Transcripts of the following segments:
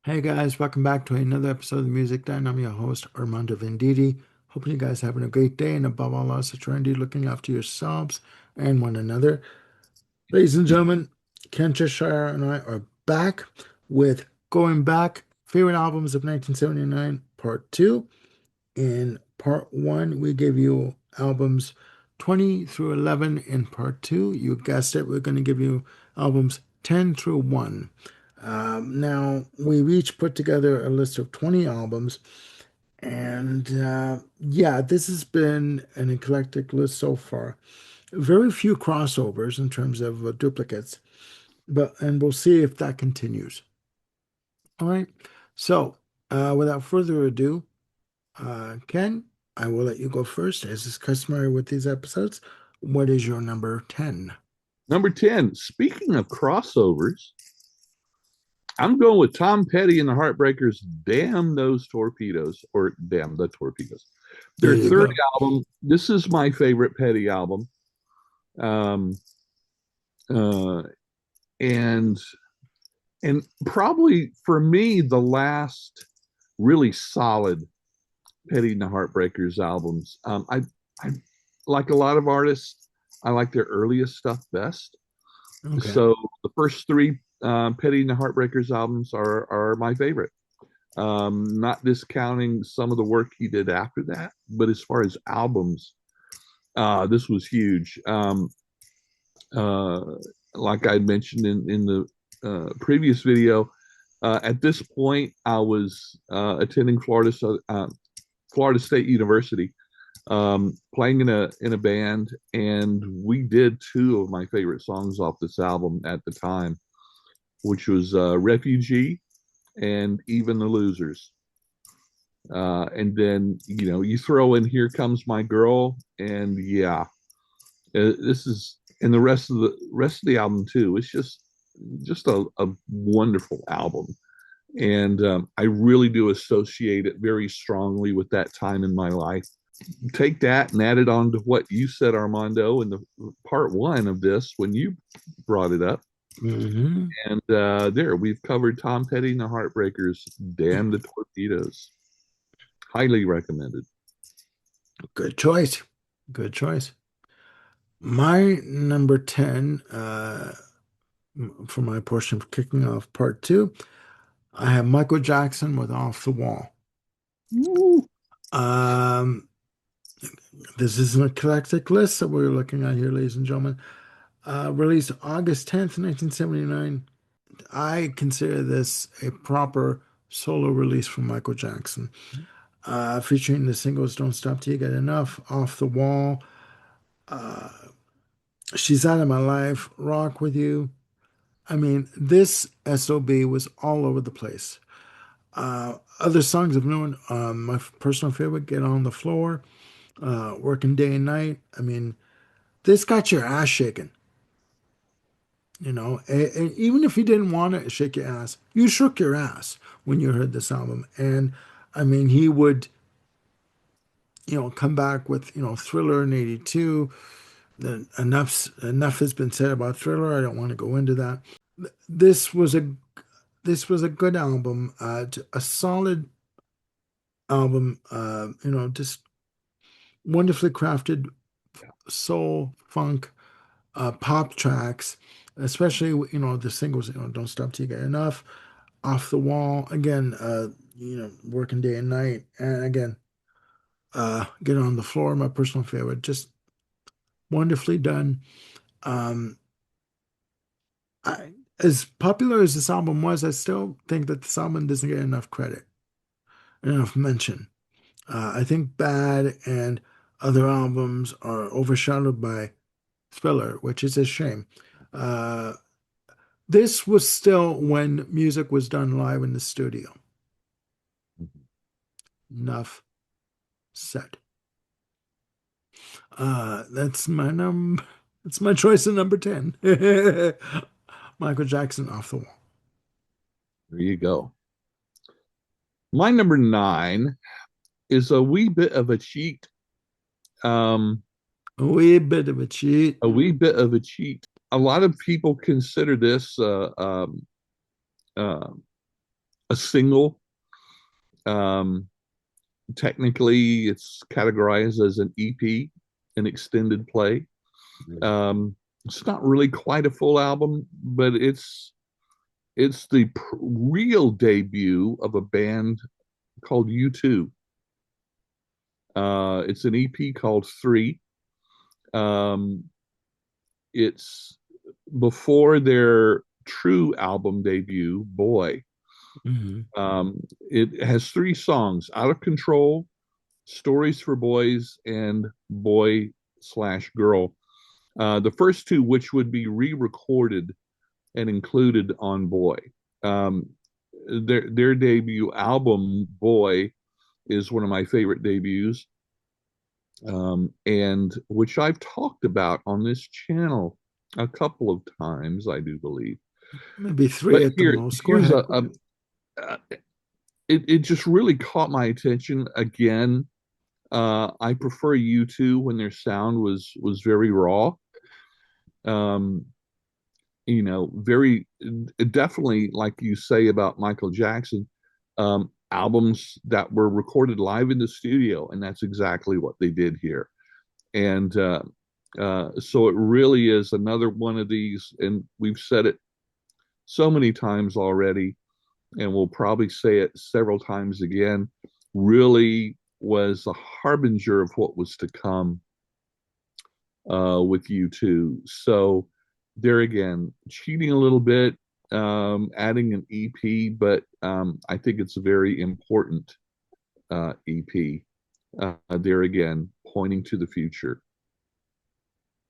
Hey guys, welcome back to another episode of the Music Den. I'm your host, Armando Venditti. Hoping you guys are having a great day and above all else, that you're indeed looking after yourselves and one another. Ladies and gentlemen, Ken Cheshire and I are back with Going Back, Favorite Albums of 1979, Part 2. In Part 1, we gave you albums 20 through 11. In Part 2, you guessed it, we're going to give you albums 10 through 1. Now, we've each put together a list of 20 albums, and yeah, this has been an eclectic list so far. Very few crossovers in terms of duplicates, and we'll see if that continues. All right, so without further ado, Ken, I will let you go first, as is customary with these episodes. What is your number 10? Number 10, speaking of crossovers, I'm going with Tom Petty and the Heartbreakers, Damn Those Torpedoes, or Damn the Torpedoes. There Their you third go. album. This is my favorite Petty album. Um, uh, and and probably for me, the last really solid Petty and the Heartbreakers albums. I like a lot of artists, I like their earliest stuff best. Okay. So the first three Petty and the Heartbreakers albums are my favorite. Not discounting some of the work he did after that, but as far as albums, this was huge. Uh, like I mentioned in the previous video, at this point I was attending Florida State University, playing in a band, and we did two of my favorite songs off this album at the time, which was Refugee and Even the Losers. And then, you throw in Here Comes My Girl, and yeah, this is, and the rest of the album too. It's just a wonderful album. And I really do associate it very strongly with that time in my life. Take that and add it on to what you said, Armando, in the part one of this when you brought it up. Hmm. And there, we've covered Tom Petty and the Heartbreakers, Damn the Torpedoes. Highly recommended. Good choice. Good choice. My number 10, for my portion of kicking off part two, I have Michael Jackson with Off the Wall. Woo. Um, this is an eclectic list that we're looking at here, ladies and gentlemen. Released August 10th, 1979. I consider this a proper solo release from Michael Jackson, featuring the singles Don't Stop Till You Get Enough, Off the Wall, uh, She's Out of My Life, Rock With You. I mean, this SOB was all over the place. Other songs of note, my personal favorite, Get On the Floor, Working Day and Night. I mean, this got your ass shaking, and even if you didn't want to shake your ass, you shook your ass when you heard this album. And I mean, he would, come back with, Thriller in '82. Then enough has been said about Thriller. I don't want to go into that. This was a this was a good album, a solid album, just wonderfully crafted soul, funk, pop tracks, especially, the singles, Don't Stop Till You Get Enough, Off the Wall, again, Working Day and Night, and again, Get On the Floor, my personal favorite, just wonderfully done. Um, I, as popular as this album was, I still think that this album doesn't get enough credit, enough mention. I think Bad and other albums are overshadowed by Thriller, which is a shame. Uh, this was still when music was done live in the studio. Enough said. That's my number. That's my choice of number 10. Michael Jackson, Off the Wall. There you go. My number nine is a wee bit of a cheat. Um, A wee bit of a cheat. a wee bit of a cheat. A lot of people consider this uh, a single. Um, Technically, it's categorized as an EP, an extended play. It's not really quite a full album, but it's the real debut of a band called U2. It's an EP called Three. Um, it's before their true album debut, Boy. Mhm. It has three songs: Out of Control, Stories for Boys, and Boy slash Girl. The first two, which would be re-recorded and included on Boy. Um, their debut album, Boy, is one of my favorite debuts, and which I've talked about on this channel a couple of times, I do believe. Maybe three But at the most. Go here's ahead. uh, it just really caught my attention again. I prefer U2 when their sound was very raw. Um, very definitely like you say about Michael Jackson, albums that were recorded live in the studio, and that's exactly what they did here. And so it really is another one of these, and we've said it so many times already, and we'll probably say it several times again. Really was a harbinger of what was to come with U2. So there again, cheating a little bit, adding an EP, but I think it's a very important EP. There again, pointing to the future.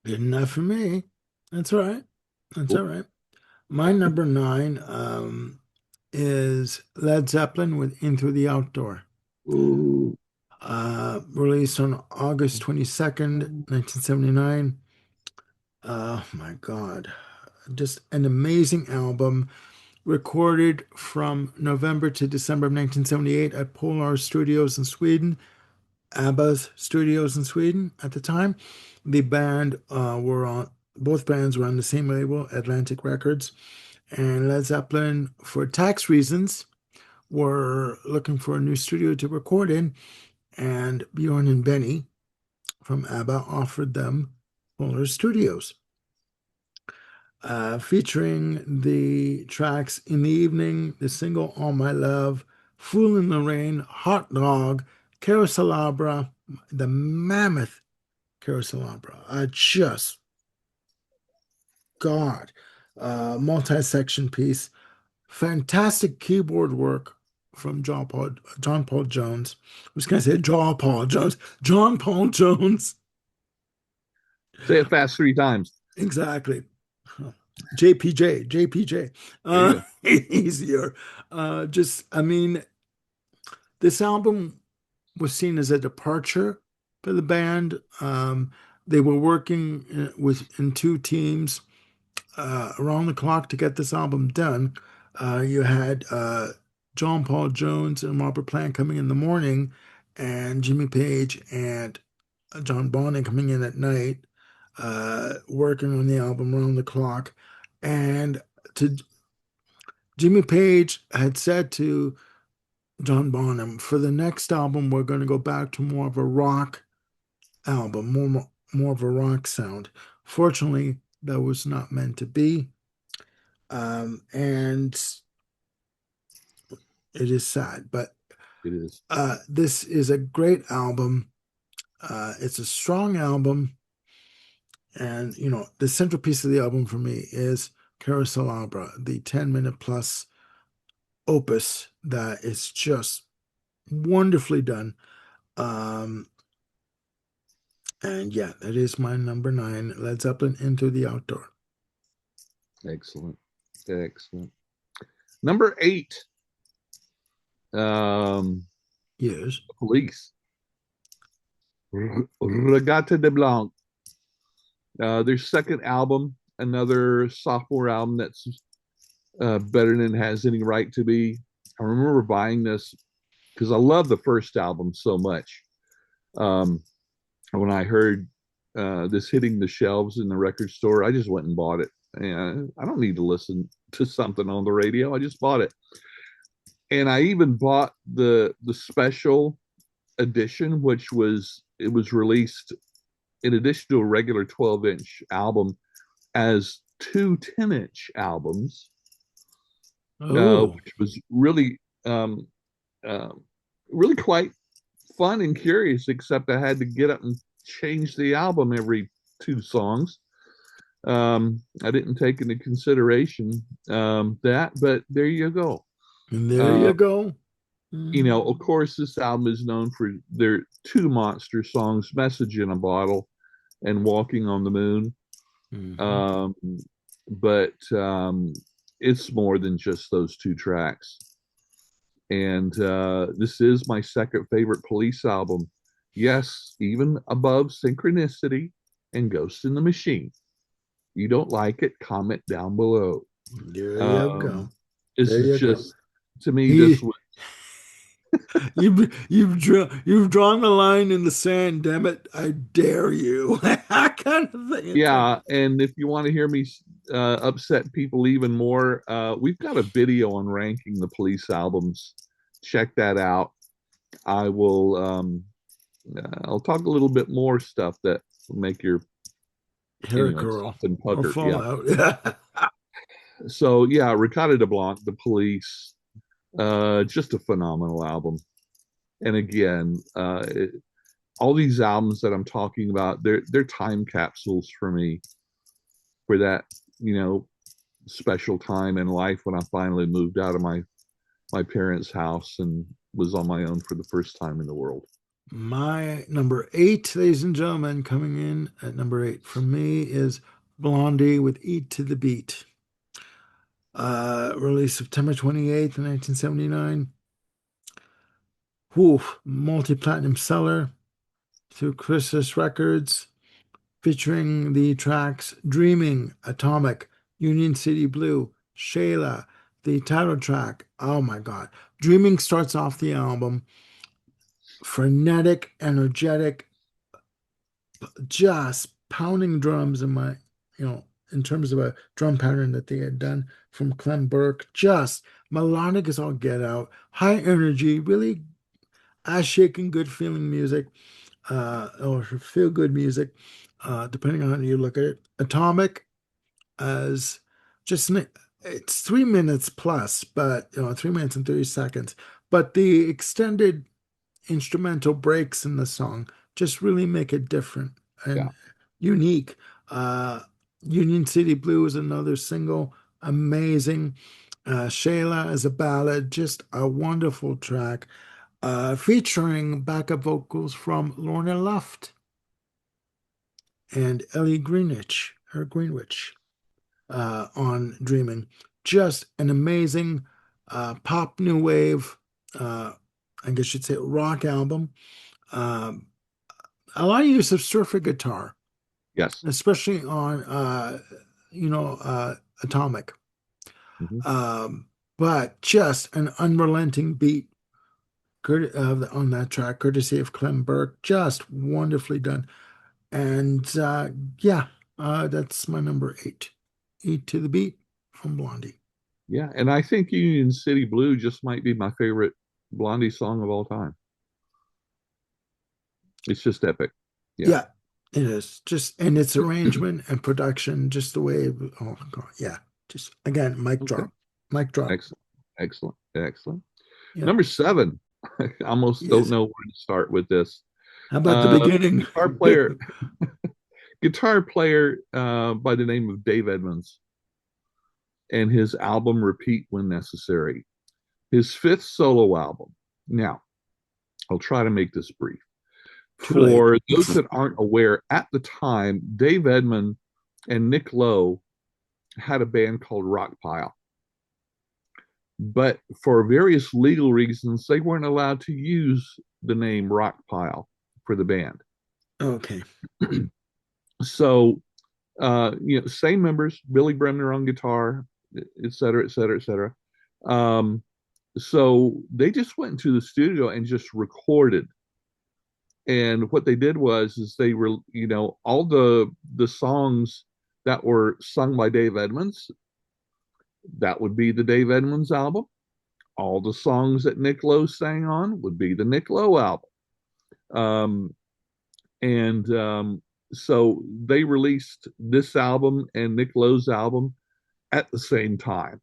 Good enough for me. That's all right. That's Cool. all right. My number nine is Led Zeppelin with Into the Outdoor. Ooh. Released on August 22nd, 1979. Oh my God. Just an amazing album. Recorded from November to December of 1978 at Polar Studios in Sweden, ABBA's studios in Sweden at the time. The band were on, both bands were on the same label, Atlantic Records. And Led Zeppelin, for tax reasons, were looking for a new studio to record in. And Bjorn and Benny from ABBA offered them Polar Studios, featuring the tracks In the Evening, the single All My Love, Fool in the Rain, Hot Dog, Carouselabra, the mammoth Carouselabra. Just, God, multi-section piece. Fantastic keyboard work from John Paul Jones. I was going to say John Paul Jones. John Paul Jones. Say it fast three times. Exactly. JPJ. There you go. Easier. I mean, this album was seen as a departure for the band. They were working in two teams around the clock to get this album done. You had John Paul Jones and Robert Plant coming in the morning, and Jimmy Page and John Bonham coming in at night, working on the album around the clock. And to Jimmy Page had said to John Bonham, for the next album, we're going to go back to more of a rock album, more of a rock sound. Fortunately, that was not meant to be. And it is sad, but It is. this is a great album. It's a strong album. And, the centerpiece of the album for me is Carouselabra, the 10-minute plus opus that is just wonderfully done. Um, and yeah, that is my number nine, Led Zeppelin Into the Outdoor. Excellent. Excellent. Number 8, Yes. Police. Regata de Blanc. Their second album, another sophomore album that's better than it has any right to be. I remember buying this because I love the first album so much. When I heard this hitting the shelves in the record store, I just went and bought it. And I don't need to listen to something on the radio. I just bought it. and I even bought the special edition, which was released in addition to a regular 12-inch album as two 10-inch albums, Oh, which was really uh, really quite fun and curious. Except I had to get up and change the album every two songs. I didn't take into consideration that, but there you go. and there Uh, you go. of course, this album is known for their two monster songs, "Message in a Bottle" and "Walking on the Moon." Mm-hmm. Um, but it's more than just those two tracks. And this is my second favorite Police album. Yes, even above Synchronicity and Ghost in the Machine. You don't like it, comment down below. There you go. Um, this There is you go. just, to me, this He, was, you've drawn the line in the sand. Damn it! I dare you. That kind of thing. It's like, yeah. And if you want to hear me upset people even more, we've got a video on ranking the Police albums. Check that out. I will, I'll talk a little bit more stuff that will make your, hair curl something or pucker. fall Yeah. out. So yeah, Ricotta de Blanc, The Police, just a phenomenal album. And again, all these albums that I'm talking about, they're time capsules for me for that, special time in life when I finally moved out of my parents' house and was on my own for the first time in the world. My number eight, ladies and gentlemen, coming in at number eight for me is Blondie with Eat to the Beat. Released September 28th, 1979. Whew, multi-platinum seller through Chrysalis Records, featuring the tracks Dreaming, Atomic, Union City Blue, Shayla, the title track. Oh my God. Dreaming starts off the album frenetic, energetic, just pounding drums in terms of a drum pattern that they had done from Clem Burke. Just melodic as all get out, high energy, really ass shaking, good feeling music, or feel good music, depending on how you look at it. Atomic as just it's 3 minutes plus, but 3 minutes and 30 seconds. But the extended instrumental breaks in the song just really make it different Yeah. and unique. Uh, Union City Blue is another single, amazing. Shayla is a ballad, just a wonderful track, featuring backup vocals from Lorna Luft and Ellie Greenwich, on Dreaming. Just an amazing pop new wave, I guess you'd say rock album. Um, a lot of use of surfer guitar, Yes. especially on Atomic. Mhm. Um, but just an unrelenting beat on that track, courtesy of Clem Burke. Just wonderfully done. And yeah, that's my number eight. Eat to the Beat from Blondie. Yeah. And I think Union City Blue just might be my favorite Blondie song of all time. It's just epic. Yeah. Yeah, it is. Just and its arrangement and production, just the way. Oh God, yeah. Just again, mic Okay. drop, mic drop. Excellent. Excellent. Excellent. Yeah. Number seven. I almost don't Yes. know where to start with this. How about the Uh, beginning? guitar player, guitar player by the name of Dave Edmunds, and his album "Repeat When Necessary," his fifth solo album. Now, I'll try to make this brief. Too late. For those that aren't aware, at the time, Dave Edmund and Nick Lowe had a band called Rockpile. But for various legal reasons, they weren't allowed to use the name Rockpile for the band. Okay. So, same members, Billy Bremner on guitar, et cetera, et cetera, et cetera. So they just went into the studio and just recorded. And what they did was is they were, all the songs that were sung by Dave Edmunds, that would be the Dave Edmunds album. all the songs that Nick Lowe sang on would be the Nick Lowe album. Um, and so they released this album and Nick Lowe's album at the same time.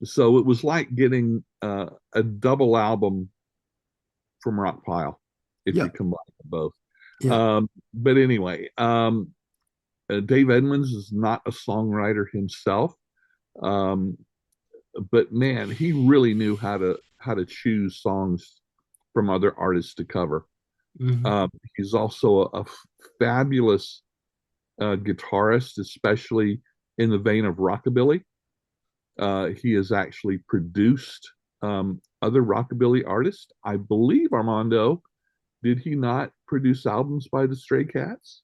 So it was like getting a double album from Rockpile if you Yeah. combine them both. Yeah. But anyway, Dave Edmunds is not a songwriter himself, um, but man, he really knew how to choose songs from other artists to cover. Mhm. He's also a fabulous guitarist, especially in the vein of rockabilly. He has actually produced other rockabilly artists. I believe Armando, did he not produce albums by the Stray Cats?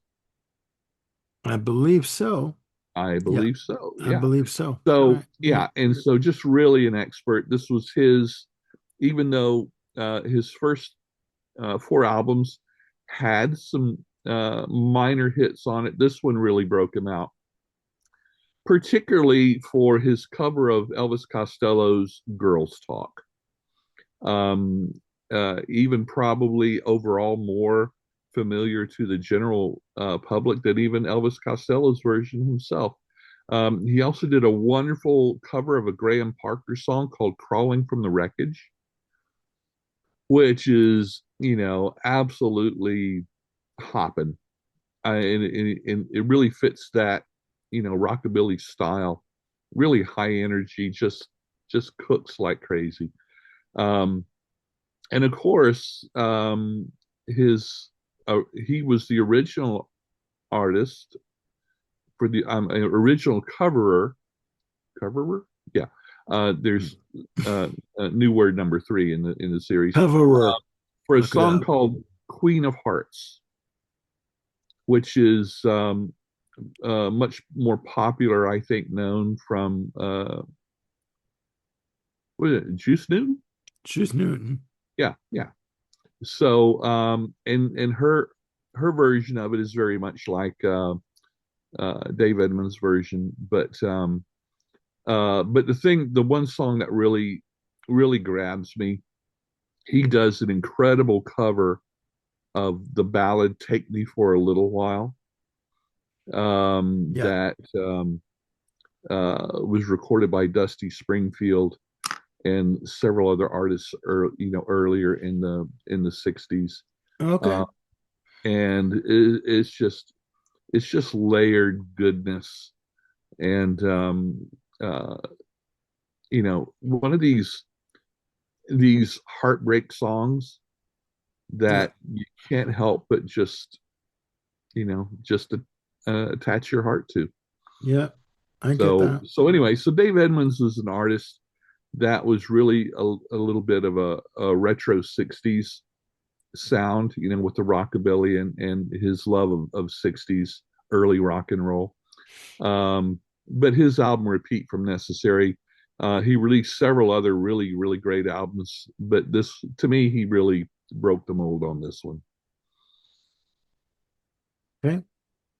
I believe so. I Yeah, believe so. I Yeah. believe so. All So right. Yeah. yeah, and so just really an expert. This was his, even though his first four albums had some minor hits on it, this one really broke him out, particularly for his cover of Elvis Costello's "Girls Talk." Um, Even probably overall more familiar to the general public than even Elvis Costello's version himself. He also did a wonderful cover of a Graham Parker song called "Crawling from the Wreckage," which is, absolutely hopping. And it really fits that, rockabilly style, really high energy, just cooks like crazy. Um, and of course, his he was the original artist for the original coverer. Yeah, there's a new word number three in the series Coverer. for a Look it song up. called "Queen of Hearts," which is much more popular, I think, known from what is it, Juice Newton? She's Newton. Yeah, yeah. So, and her version of it is very much like Dave Edmunds' version, but the one song that really grabs me, he does an incredible cover of the ballad "Take Me for a Little While," Yeah. that was recorded by Dusty Springfield and several other artists, earlier in the '60s. Okay. Uh, and it's just layered goodness. And uh, one of these heartbreak songs Yeah. that you can't help but just attach your heart to. Yeah. I get So that. so anyway, so Dave Edmunds was an artist that was really a little bit of a retro '60s sound, with the rockabilly and his love of '60s early rock and roll. But his album "Repeat from Necessary," he released several other really, really great albums, but this, to me, he really broke the mold on this one. Okay.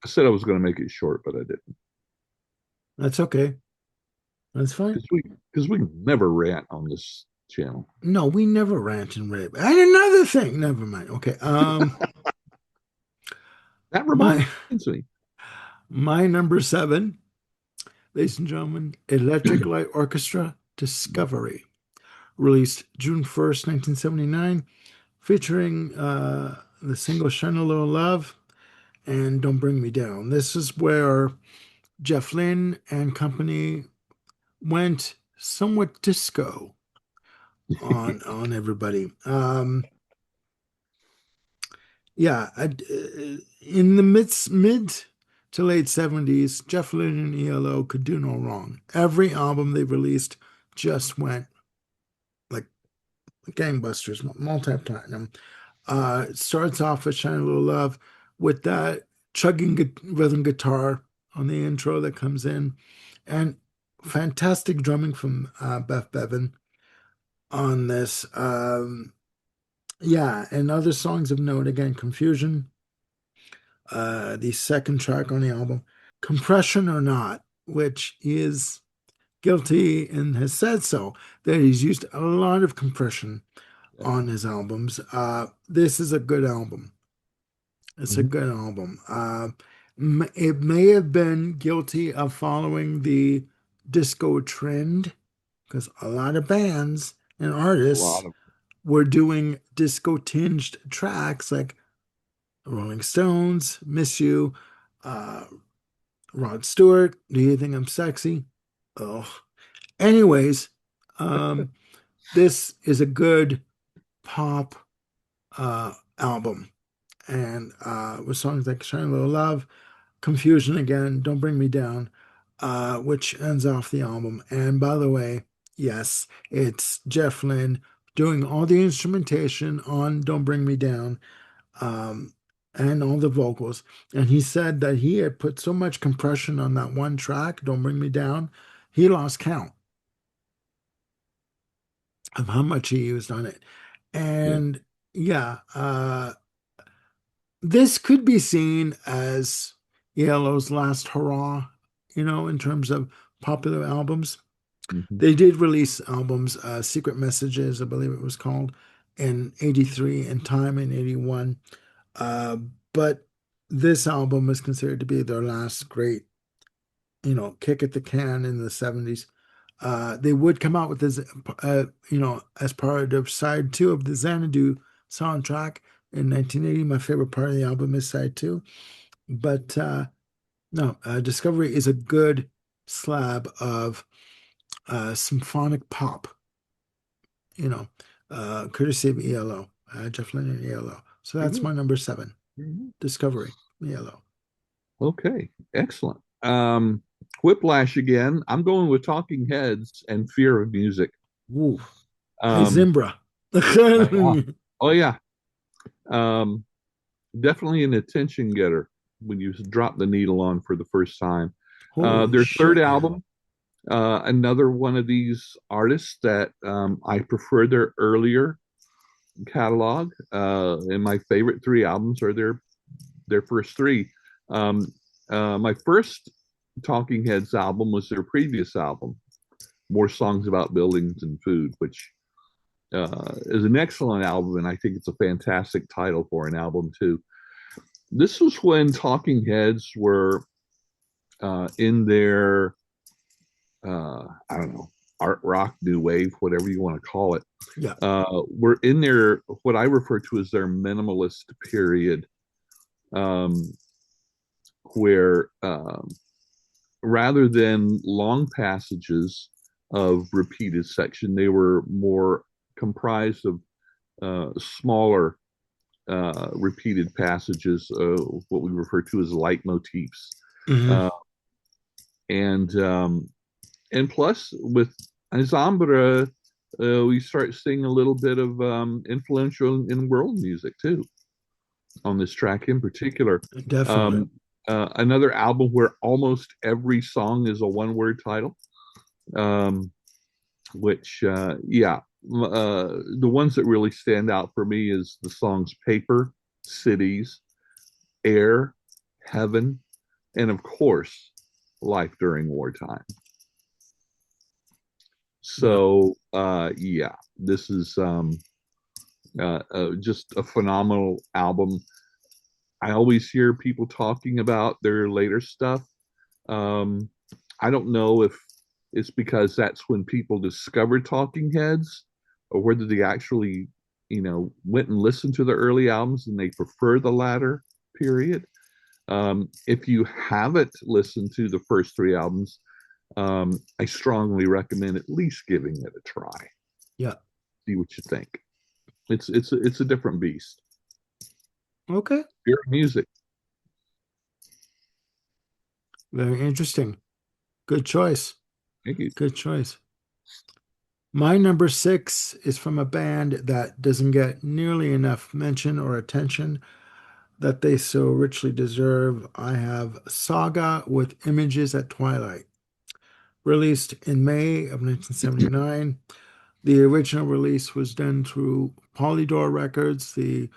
I said I was going to make it short, but I didn't, That's okay. That's fine. because we never rant on this channel. No, we never rant and rave. And another thing, never mind. Okay. That My reminds me. my number seven, ladies and gentlemen, Electric Light Orchestra Discovery, released June 1st, 1979, featuring the single Shine a Little Love and Don't Bring Me Down. This is where Jeff Lynne and company went somewhat disco on everybody. Yeah, in the mid to late 70s, Jeff Lynne and ELO could do no wrong. Every album they released just went like gangbusters, multi-platinum. It starts off with Shine a Little Love with that chugging rhythm guitar on the intro that comes in, and fantastic drumming from Beth Bevan on this. Yeah, and other songs of note again, Confusion, the second track on the album, Compression or Not, which is guilty and has said so, that he's used a lot of compression Yeah. on his albums. This is a good album. It's a Mhm. good album. It may have been guilty of following the disco trend because a lot of bands and A lot artists of were doing disco tinged tracks like Rolling Stones, Miss You, uh, Rod Stewart, Do You Think I'm Sexy? Oh, anyways, um, this is a good pop album, and with songs like "Shine a Little Love," "Confusion Again," "Don't Bring Me Down," which ends off the album. And by the way, yes, it's Jeff Lynne doing all the instrumentation on "Don't Bring Me Down." Um, and all the vocals. And he said that he had put so much compression on that one track, Don't Bring Me Down, he lost count of how much he used on it. yeah. And yeah, this could be seen as Yellow's last hurrah, in terms of popular albums. Mhm. They did release albums, Secret Messages, I believe it was called, in 83 and Time in 81. Uh, but this album is considered to be their last great, kick at the can in the 70s. They would come out with this, as part of side two of the Xanadu soundtrack in 1980. My favorite part of the album is side two. But no, Discovery is a good slab of symphonic pop, you know, courtesy of ELO, Jeff Lynne and ELO. So Very that's good. my number seven, Mhm. Discovery, ELO. Okay, excellent. Whiplash again. I'm going with Talking Heads and Fear of Music. Woo. Hey, Um, Zimbra. yeah. Oh yeah. Um, Definitely an attention getter when you drop the needle on for the first time. Holy Their third shit, yeah. album, another one of these artists that I prefer their earlier catalog. And my favorite three albums are their first three. Um, my first Talking Heads album was their previous album, More Songs About Buildings and Food, which is an excellent album, and I think it's a fantastic title for an album too. This was when Talking Heads were in their I don't know, art rock, new wave, whatever you want to call it. Yeah. Were in their what I refer to as their minimalist period, um, where rather than long passages of repeated section, they were more comprised of smaller repeated passages, what we refer to as leitmotifs. Hmm. Uh, and and plus with Ensemble, we start seeing a little bit of influential in world music too on this track in particular. Definitely. Um, Another album where almost every song is a one-word title, um, which yeah, the ones that really stand out for me is the songs "Paper," "Cities," "Air," "Heaven," and of course, "Life During Wartime." Yeah. So yeah, this is just a phenomenal album. I always hear people talking about their later stuff. Um, I don't know if it's because that's when people discovered Talking Heads, or whether they actually, went and listened to the early albums and they prefer the latter period. If you haven't listened to the first three albums, I strongly recommend at least giving it a try. Yeah. See what you think. It's a different beast. Okay. Pure music. Very interesting. Good choice. Thank you. Good choice. My number six is from a band that doesn't get nearly enough mention or attention that they so richly deserve. I have Saga with Images at Twilight, released in May of 1979. The original release was done through Polydor Records. The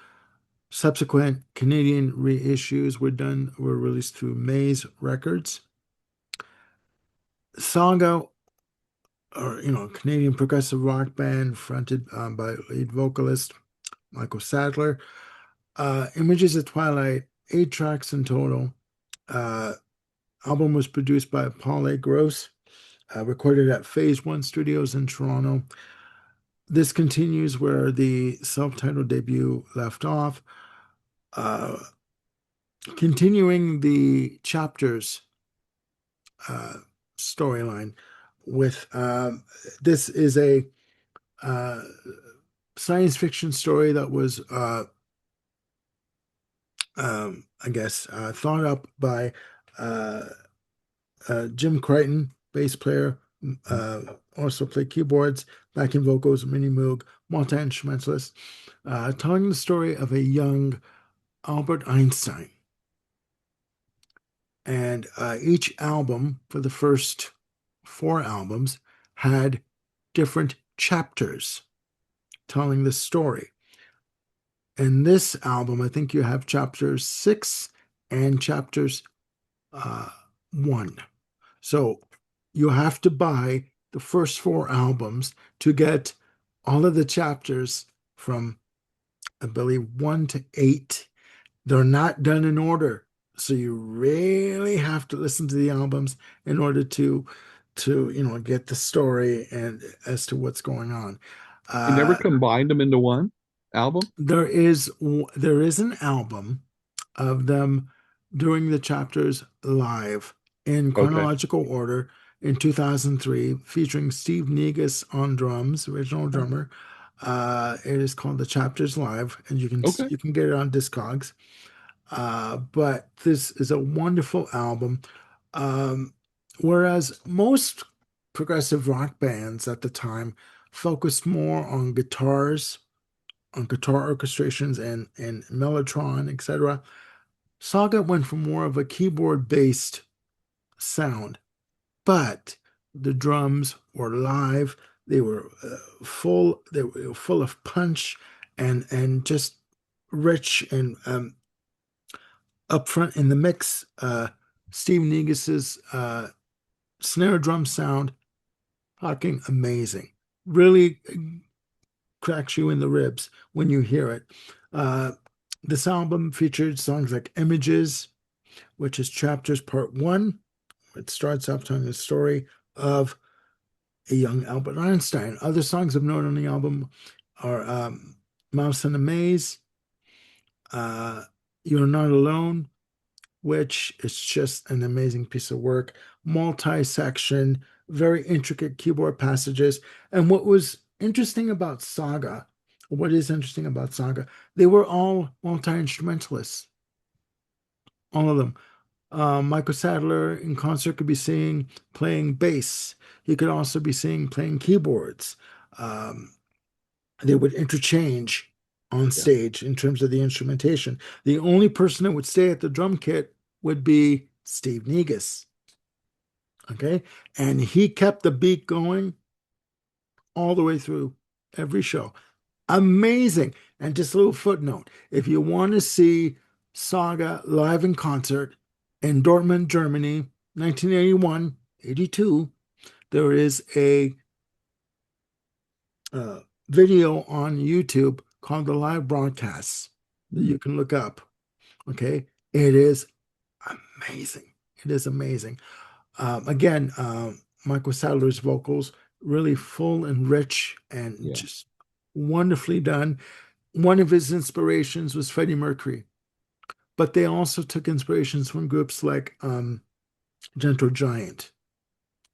subsequent Canadian reissues were released through Maze Records. Saga or Canadian progressive rock band fronted by lead vocalist Michael Sadler. Images of Twilight, 8 tracks in total. Uh, Album was produced by Paul A. Gross, recorded at Phase One Studios in Toronto. This continues where the self-titled debut left off, uh, continuing the chapters uh, storyline with this is a uh, science fiction story that was I guess thought up by uh, Jim Crichton, bass player, uh, also played keyboards, backing vocals, Minnie Moog, multi-instrumentalist, telling the story of a young Albert Einstein. And each album, for the first 4 albums, had different chapters telling the story. In this album, I think you have chapters 6 and chapters 1. So you have to buy the first 4 albums to get all of the chapters from, I believe, 1 to 8. They're not done in order. So you really have to listen to the albums in order to get the story and as to what's going on. They never Uh, combined them into one album. there is an album of them doing the chapters live in Okay. chronological order in 2003, featuring Steve Negus on drums, original Oh, drummer. It is called The Chapters Live, and you can okay. you can get it on Discogs. But this is a wonderful album. Um, Whereas most progressive rock bands at the time focused more on guitars, on guitar orchestrations and Mellotron, etc. Saga went for more of a keyboard-based sound, but the drums were live. They were full. They were full of punch and just rich and up front in the mix. Steve Negus's snare drum sound, fucking amazing. Really cracks you in the ribs when you hear it. Uh, this album featured songs like Images, which is Chapters Part 1. It starts off telling the story of a young Albert Einstein. Other songs of note on the album are Mouse in a Maze, uh, You're Not Alone, which is just an amazing piece of work, multi-section, very intricate keyboard passages. And what is interesting about Saga, they were all multi-instrumentalists, all of them. Michael Sadler in concert could be seen playing bass. He could also be seen playing keyboards. Um, they would interchange on Yeah. stage in terms of the instrumentation. The only person that would stay at the drum kit would be Steve Negus. Okay. And he kept the beat going all the way through every show. Amazing. And just a little footnote, if you want to see Saga live in concert in Dortmund, Germany, 1981, 82, there is a uh, video on YouTube called the live broadcasts that you can look up. Okay. It is amazing. It is amazing. Again, Michael Sadler's vocals really full and rich and Yeah. just wonderfully done. One of his inspirations was Freddie Mercury, but they also took inspirations from groups like Gentle Giant,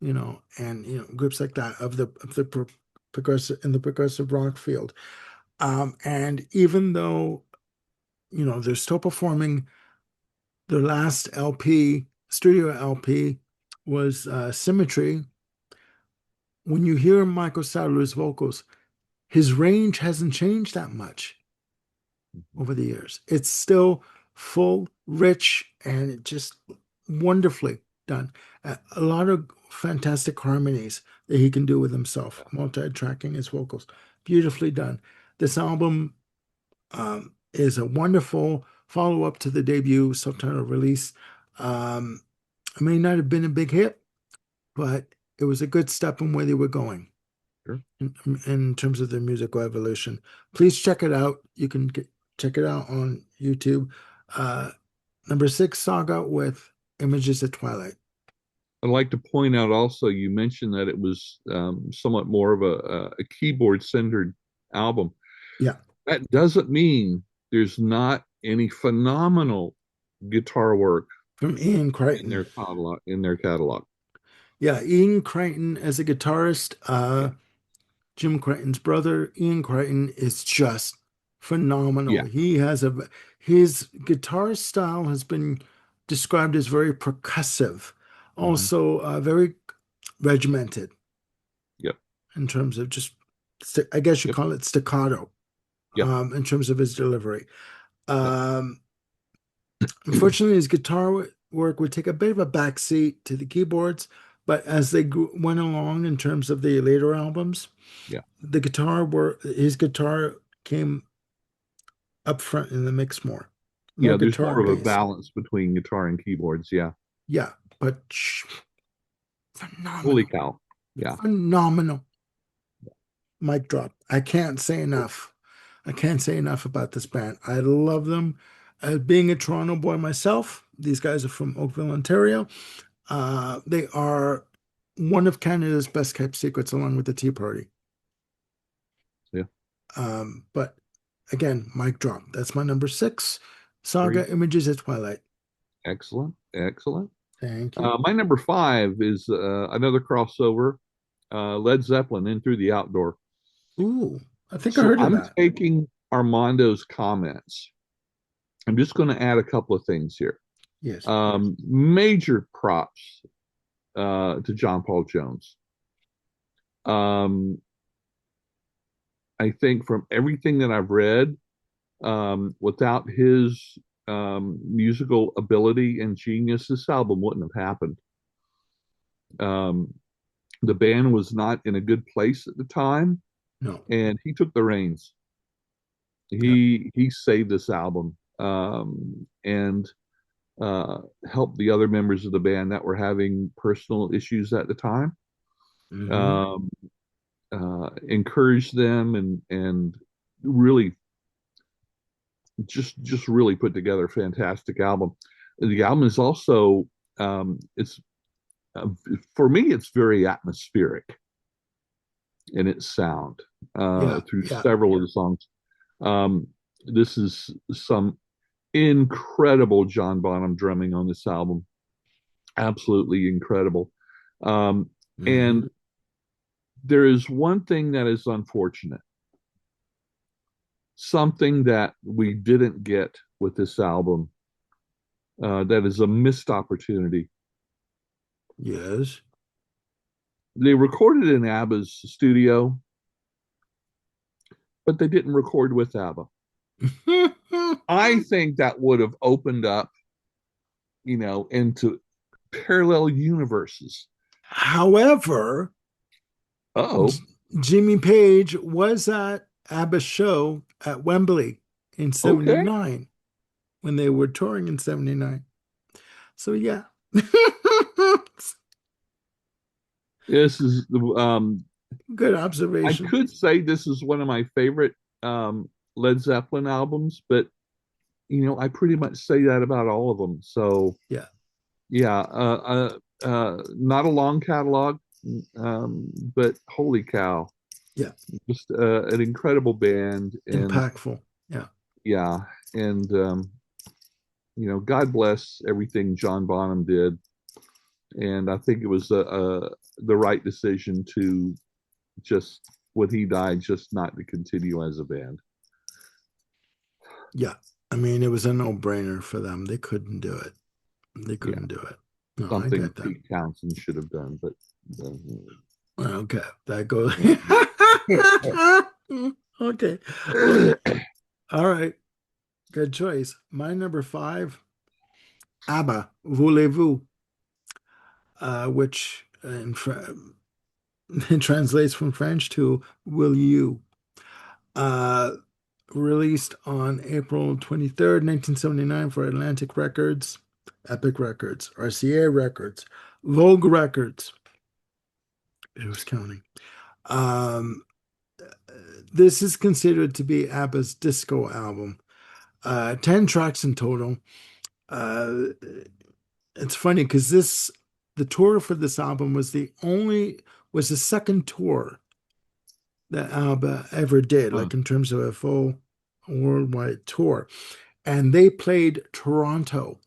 and groups like that of the progressive in the progressive rock field. And even though they're still performing, their last LP, studio LP, was Symmetry. When you hear Michael Sadler's vocals, his range hasn't changed that much over the years. It's still full, rich, and just wonderfully done. A lot of fantastic harmonies that he can do with himself, multi-tracking his vocals. Beautifully done. This album is a wonderful follow-up to the debut self-titled release. It may not have been a big hit, but it was a good step in where they were going Sure. in terms of their musical evolution. Please check it out. You can check it out on YouTube. Uh, Number 6, Saga with Images at Twilight. I'd like to point out also, you mentioned that it was somewhat more of a keyboard centered album. Yeah. That doesn't mean there's not any phenomenal guitar work From Ian in Crichton. their catalog. In their catalog. Yeah, Ian Crichton as a guitarist, Jim Crichton's brother, Ian Crichton is just phenomenal. Yeah. His guitar style has been described as very percussive, Mhm. also very regimented Yep. in terms of just, I guess you Yep. call it staccato, Yep. in terms of his delivery. Yep. Um, Unfortunately, his guitar work would take a bit of a backseat to the keyboards, but as they went along in terms of the later albums, Yeah. his guitar came up front in the mix more Yeah. There's guitar more of a based. balance between guitar and keyboards. Yeah. Yeah, but Holy phenomenal, cow. Yeah. phenomenal. Mic drop. I can't say enough. I can't say enough about this band. I love them. Being a Toronto boy myself, these guys are from Oakville, Ontario. They are one of Canada's best kept secrets, along with the Tea Party. Yeah. But again, mic drop. That's my number 6. Saga Great. Images at Twilight. Excellent. Excellent. Thank you. My number 5 is another crossover, Led Zeppelin, In Through the Outdoor. Ooh, I think I So heard of I'm that. taking Armando's comments. I'm just going to add a couple of things here. Yes. Major props to John Paul Jones. Um, I think from everything that I've read, without his musical ability and genius, this album wouldn't have happened. The band was not in a good place at the time, No. and he took the reins. Yeah. He saved this album, and helped the other members of the band that were having personal issues at the time. Mhm. Um, encouraged them and really just really put together a fantastic album. The album is also it's for me it's very atmospheric in its sound Yeah. through Yeah. several of the songs. Um, this is some incredible John Bonham drumming on this album. Absolutely incredible. And Mhm. there is one thing that is unfortunate, something that we didn't get with this album, that is a missed opportunity. Yes. They recorded in ABBA's studio, but they didn't record with ABBA. I think that would have opened up, into parallel universes. However, Oh, Jimmy Page was at ABBA's show at Wembley in okay. 79 when they were touring in 79. So, yeah. This is the Good I observation. could say this is one of my favorite Led Zeppelin albums, but I pretty much say that about all of them. So Yeah. yeah, not a long catalog, but holy cow, Yeah. just an incredible band, and Impactful. Yeah. yeah, and God bless everything John Bonham did, and I think it was the right decision to just when he died, just not to continue as a band. Yeah. I mean, it was a no-brainer for them. They couldn't do it. They Yeah, couldn't do it. No, I something get that. Pete Townsend should have done, but Okay. That goes. Okay. All right. Good choice. My number 5, ABBA, Voulez-vous, which it translates from French to Will You? Uh, Released on April 23rd, 1979 for Atlantic Records, Epic Records, RCA Records, Vogue Records. It was counting. Um, this is considered to be ABBA's disco album. 10 tracks in total. Uh, it's funny because the tour for this album was the second tour that ABBA ever did, Huh. like in terms of a full worldwide tour. And they played Toronto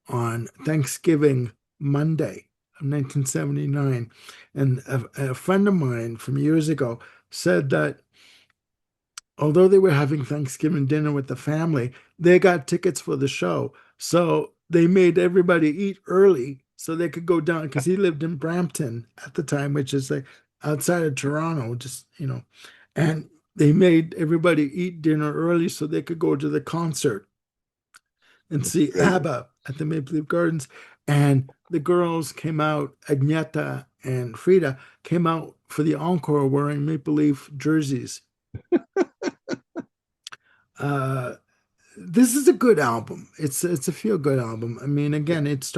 on Thanksgiving Monday of 1979. And a friend of mine from years ago said that although they were having Thanksgiving dinner with the family, they got tickets for the show. So they made everybody eat early so they could go down because he lived in Brampton at the time, which is like outside of Toronto, and they made everybody eat dinner early so they could go to the concert and That's see great. ABBA at the Maple Leaf Gardens. And the girls came out, Agneta and Frida came out for the encore wearing Maple Leaf jerseys. Uh, this is a good album. It's a feel good album. I mean, again, it's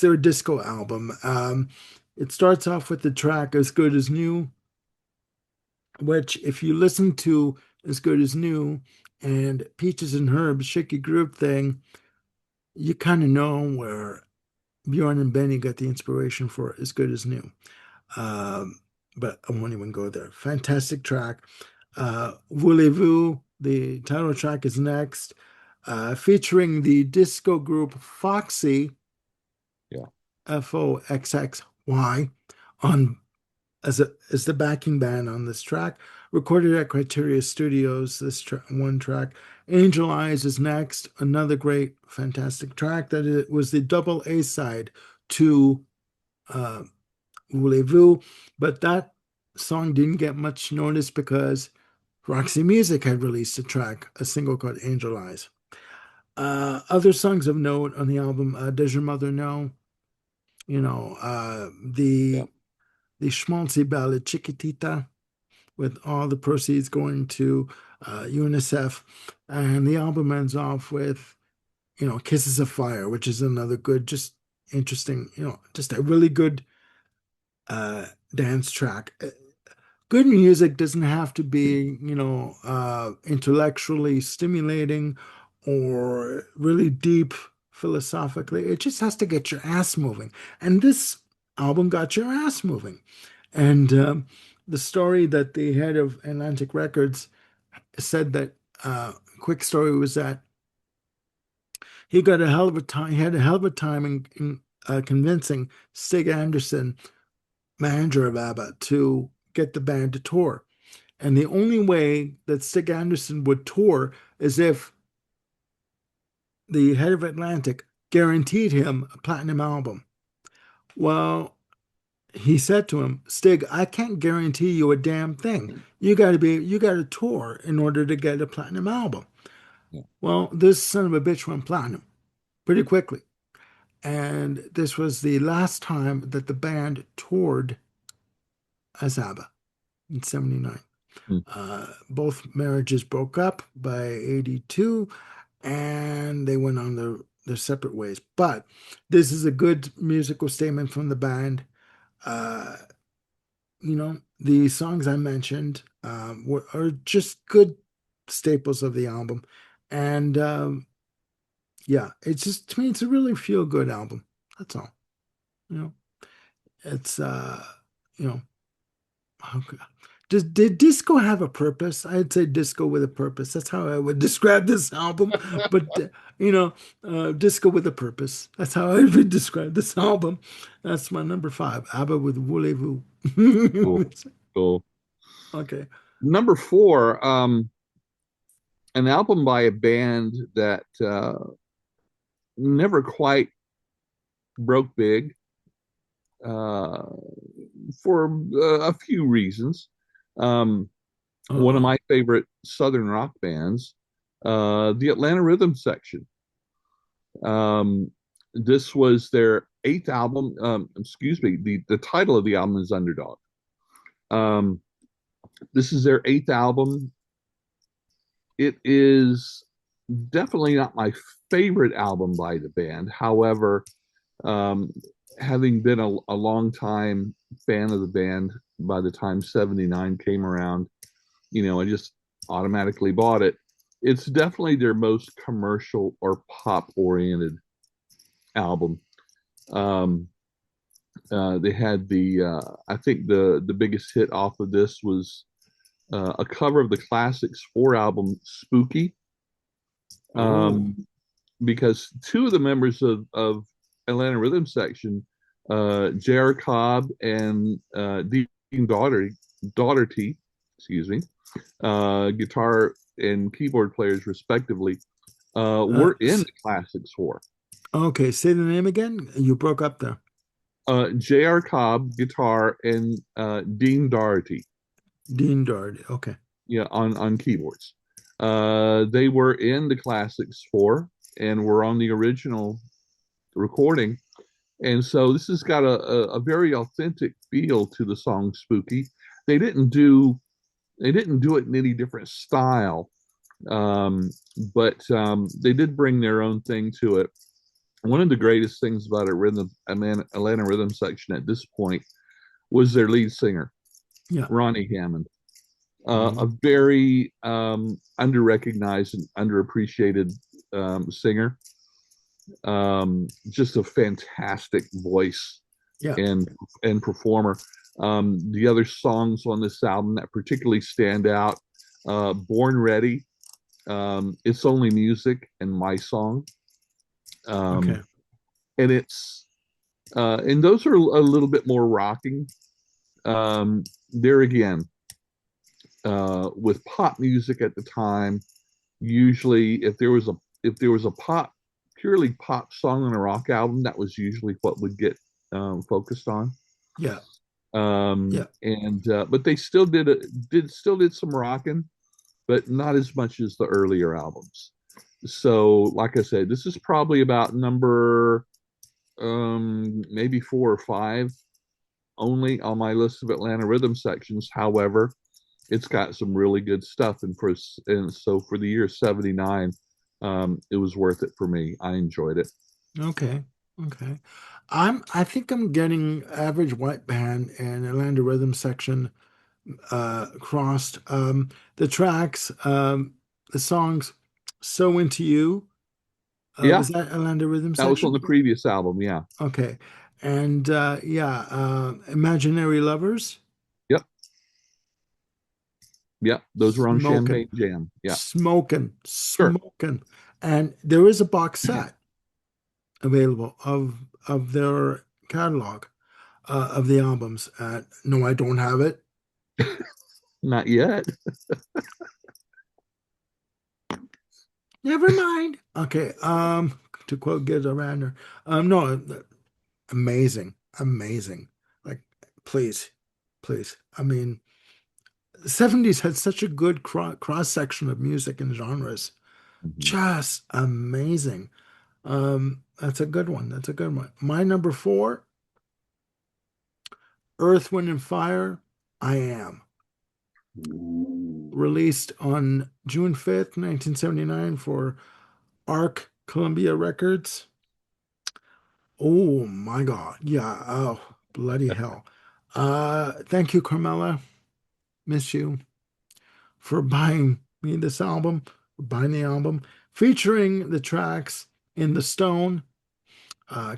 their disco album. It starts off with the track "As Good as New," which, if you listen to "As Good as New" and "Peaches and Herb" Shaky Groove thing, you kind of know where Bjorn and Benny got the inspiration for "As Good as New." Um, but I won't even go there. Fantastic track. Voulez-vous, the title track, is next, featuring the disco group Foxy, Yeah. Foxxy, on as the backing band on this track. Recorded at Criteria Studios. One track. Angel Eyes is next. Another great, fantastic track. That it was the double A side to uh, Voulez-vous, but that song didn't get much notice because Roxy Music had released a single called Angel Eyes. Other songs of note on the album, Does Your Mother Know? You know, Yeah. the schmaltzy ballad Chiquitita, with all the proceeds going to UNICEF. And the album ends off with, Kisses of Fire, which is another good, just interesting, just a really good uh, dance track. Good music doesn't have to be, intellectually stimulating or really deep philosophically. It just has to get your ass moving. And this album got your ass moving. And the story that the head of Atlantic Records said that quick story was that he got a hell of a time. He had a hell of a time in convincing Stig Anderson, manager of ABBA, to get the band to tour. And the only way that Stig Anderson would tour is if the head of Atlantic guaranteed him a platinum album. Well, he said to him, Stig, I can't guarantee you a damn thing. You got to tour in order to get a platinum album. Yeah. Well, this son of a bitch went platinum pretty quickly. And this was the last time that the band toured as ABBA in 79. Hmm. Both marriages broke up by 82 and they went on their separate ways. But this is a good musical statement from the band. Uh, the songs I mentioned are just good staples of the album. And yeah, it's just, to me, it's a really feel good album. That's all. You know, it's, you know, okay. Did disco have a purpose? I'd say disco with a purpose. That's how I would describe this album. But disco with a purpose. That's how I would describe this album. That's my number five. ABBA with Voulez-Vous. Cool. Cool. Okay. Number four, an album by a band that never quite broke big uh, for a few reasons. Um, One of Uh-oh. my favorite Southern rock bands, the Atlanta Rhythm Section. Um, this was their eighth album. Excuse me, the title of the album is Underdog. Um, this is their eighth album. It is definitely not my favorite album by the band. However, um, having been a long time fan of the band, by the time 79 came around, I just automatically bought it. It's definitely their most commercial or pop oriented album. Um, they had I think the biggest hit off of this was a cover of the Classics 4 album, Spooky, Oh, because two of the members of Atlanta Rhythm Section, J.R. Cobb and Dean Daugherty, excuse me, guitar and keyboard players respectively, uh, were in the Classics 4. okay. Say the name again. You broke up there. J.R. Cobb guitar and Dean Daugherty, Dean Dard. Okay. yeah, on keyboards. They were in the Classics 4 and were on the original recording. And so this has got a very authentic feel to the song Spooky. They didn't do they didn't do it in any different style, um, but they did bring their own thing to it. One of the greatest things about Atlanta Rhythm Section at this point was their lead singer, Yeah. Ronnie Hammond, a Mhm. very underrecognized and underappreciated singer. Just a fantastic voice Yeah. and performer. The other songs on this album that particularly stand out: "Born Ready," "It's Only Music," and "My Song." Okay. Um, and those are a little bit more rocking. There again, with pop music at the time, usually if there was a purely pop song on a rock album, that was usually what would get focused on. Yeah. Yeah. And but they still did some rocking, but not as much as the earlier albums. So, like I said, this is probably about number maybe 4 or 5 only on my list of Atlanta Rhythm Sections. However, it's got some really good stuff, and so for the year 79, it was worth it for me. I enjoyed it. Okay. Okay. I think I'm getting Average White Band and Atlanta Rhythm Section crossed. The tracks, the songs So Into You. Yeah, Was that Atlanta Rhythm that was on Section? the previous album. Yeah. Okay. And yeah, Imaginary Lovers, Yep. Yep. Those were on Smoking, Champagne Jam. Yeah. Smoking, Sure. Smoking. And there is a box set available of their catalog of the albums. No, I don't have it. Not yet. Never mind. Okay. To quote Giza Radner, no, amazing, amazing. Like, please, please. I mean, the 70s had such a good cross section of music and genres. Mhm. Just amazing. That's a good one. That's a good one. My number four, Earth, Wind, and Fire, I Am. Ooh. Released on June 5th, 1979 for Arc Columbia Records. Oh my God. Yeah. Oh, bloody hell. Thank you, Carmela. Miss you for buying me this album, buying the album, featuring the tracks In the Stone,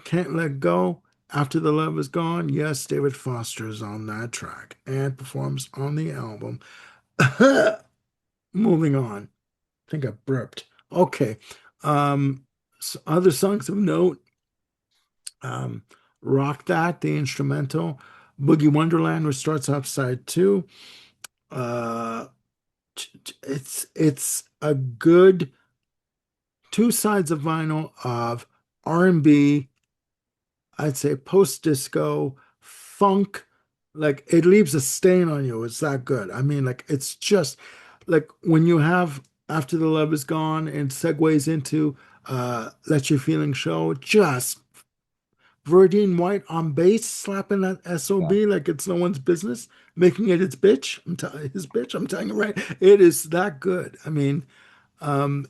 Can't Let Go, After the Love Is Gone. Yes, David Foster is on that track and performs on the album. Moving on. I think I burped. Okay. Other songs of note, um, Rock That, the instrumental, Boogie Wonderland, which starts upside two. Uh, it's a good two sides of vinyl of R&B, I'd say post disco, funk. Like it leaves a stain on you. It's that good. I mean, like it's just like when you have After the Love Is Gone and segues into Let Your Feelings Show, just Verdine White on bass slapping that Yeah. SOB like it's no one's business, making it its bitch. His bitch. I'm telling you right. It is that good. I mean,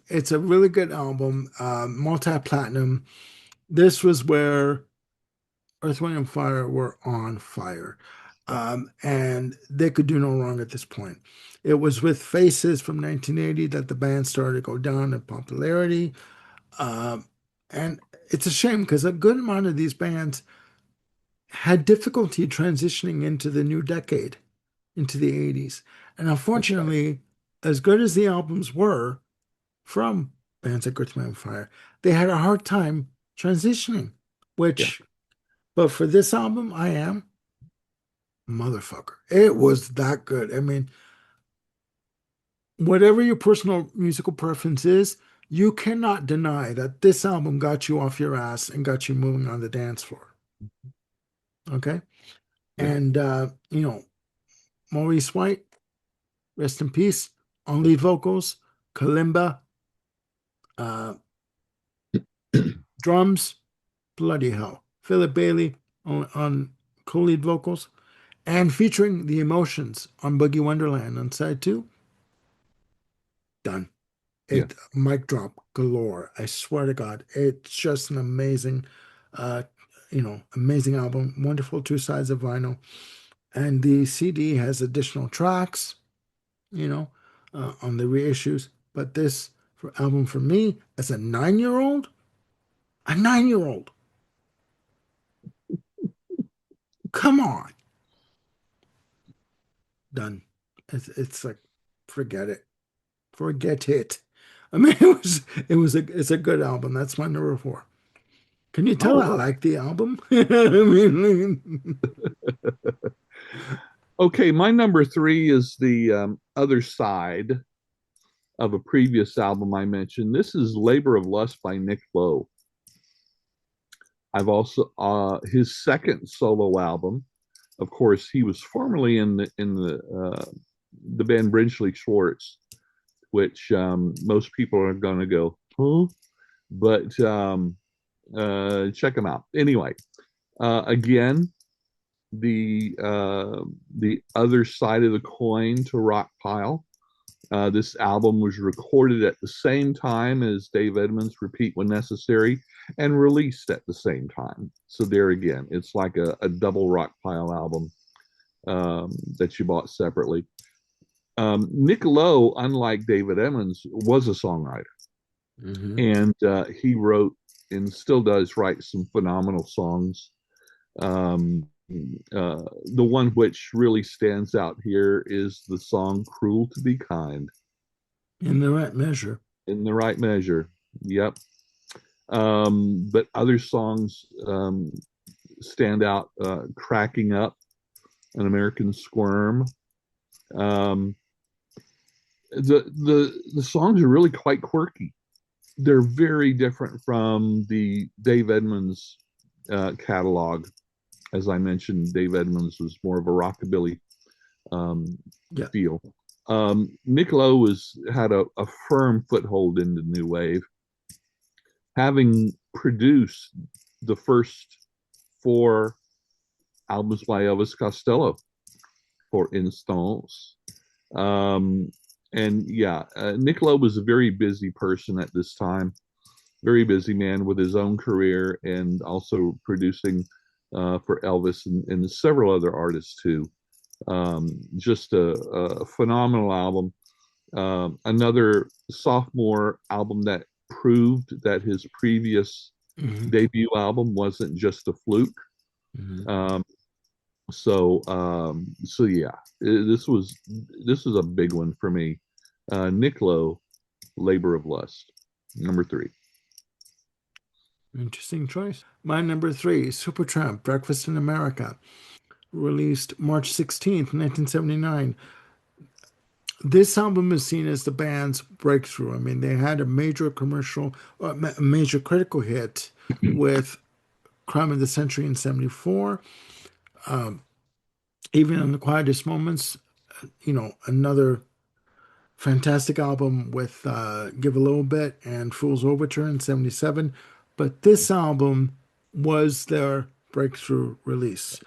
it's a really good album, multi-platinum. This was where Earth, Wind, and Fire were on fire. And they could do no wrong at this point. It was with Faces from 1980 that the band started to go down in popularity. Um, and it's a shame because a good amount of these bands had difficulty transitioning into the new decade, into the 80s. And That's right. unfortunately, as good as the albums were from bands like Earth, Wind, and Fire, they had a hard time transitioning, Yeah. which, but for this album, I am motherfucker. It was that good. I mean, whatever your personal musical preference is, you cannot deny that this album got you off your ass and got you moving on the dance floor. Okay. Yeah. And, Maurice White, rest in peace, on lead vocals, Kalimba, uh, drums, bloody hell. Philip Bailey on co lead vocals, and featuring the Emotions on Boogie Wonderland on side two. Done. Yeah. It mic drop galore. I swear to God, it's just an amazing, uh, amazing album. Wonderful two sides of vinyl, and the CD has additional tracks, you know, on the reissues. But this album for me, as a 9-year-old, come on, done. It's like, forget it, forget it. I mean, it's a good album. That's my number four. Can you tell All I right. like the album? I mean, Okay, my number three is the other side of a previous album I mentioned. This is Labor of Lust by Nick Lowe. I've also his second solo album. Of course, he was formerly in the band Bridgely Schwartz, which most people are going to go, huh? But check him out. Anyway, again, the other side of the coin to Rockpile. This album was recorded at the same time as Dave Edmunds' Repeat When Necessary and released at the same time. So there again, it's like a double Rockpile album that you bought separately. Nick Lowe, unlike David Edmunds, was a songwriter, mhm. and he wrote and still does write some phenomenal songs. Um, the one which really stands out here is the song "Cruel to Be Kind." In the right measure. In the right measure. Yep. But other songs stand out. Cracking Up, An American Squirm. Um, the songs are really quite quirky. They're very different from the Dave Edmunds catalog. As I mentioned, Dave Edmunds was more of a rockabilly um, Yeah. feel. Nick Lowe had a firm foothold in the new wave, having produced the first four albums by Elvis Costello, for instance. Um, and yeah, Nick Lowe was a very busy person at this time, very busy man with his own career and also producing for Elvis and several other artists too. Just a phenomenal album. Another sophomore album that proved that his previous Mhm. debut album wasn't just a fluke. Mhm. Um, so yeah, this was a big one for me. Nick Lowe, Labor of Lust, number three. Interesting choice. My number three, Supertramp, Breakfast in America, released March 16th, 1979. This album is seen as the band's breakthrough. I mean, they had a major commercial, a major critical hit with Crime of the Century in 74. Even in the quietest moments, another fantastic album with Give a Little Bit and Fool's Overture in 77. But this album was their breakthrough release,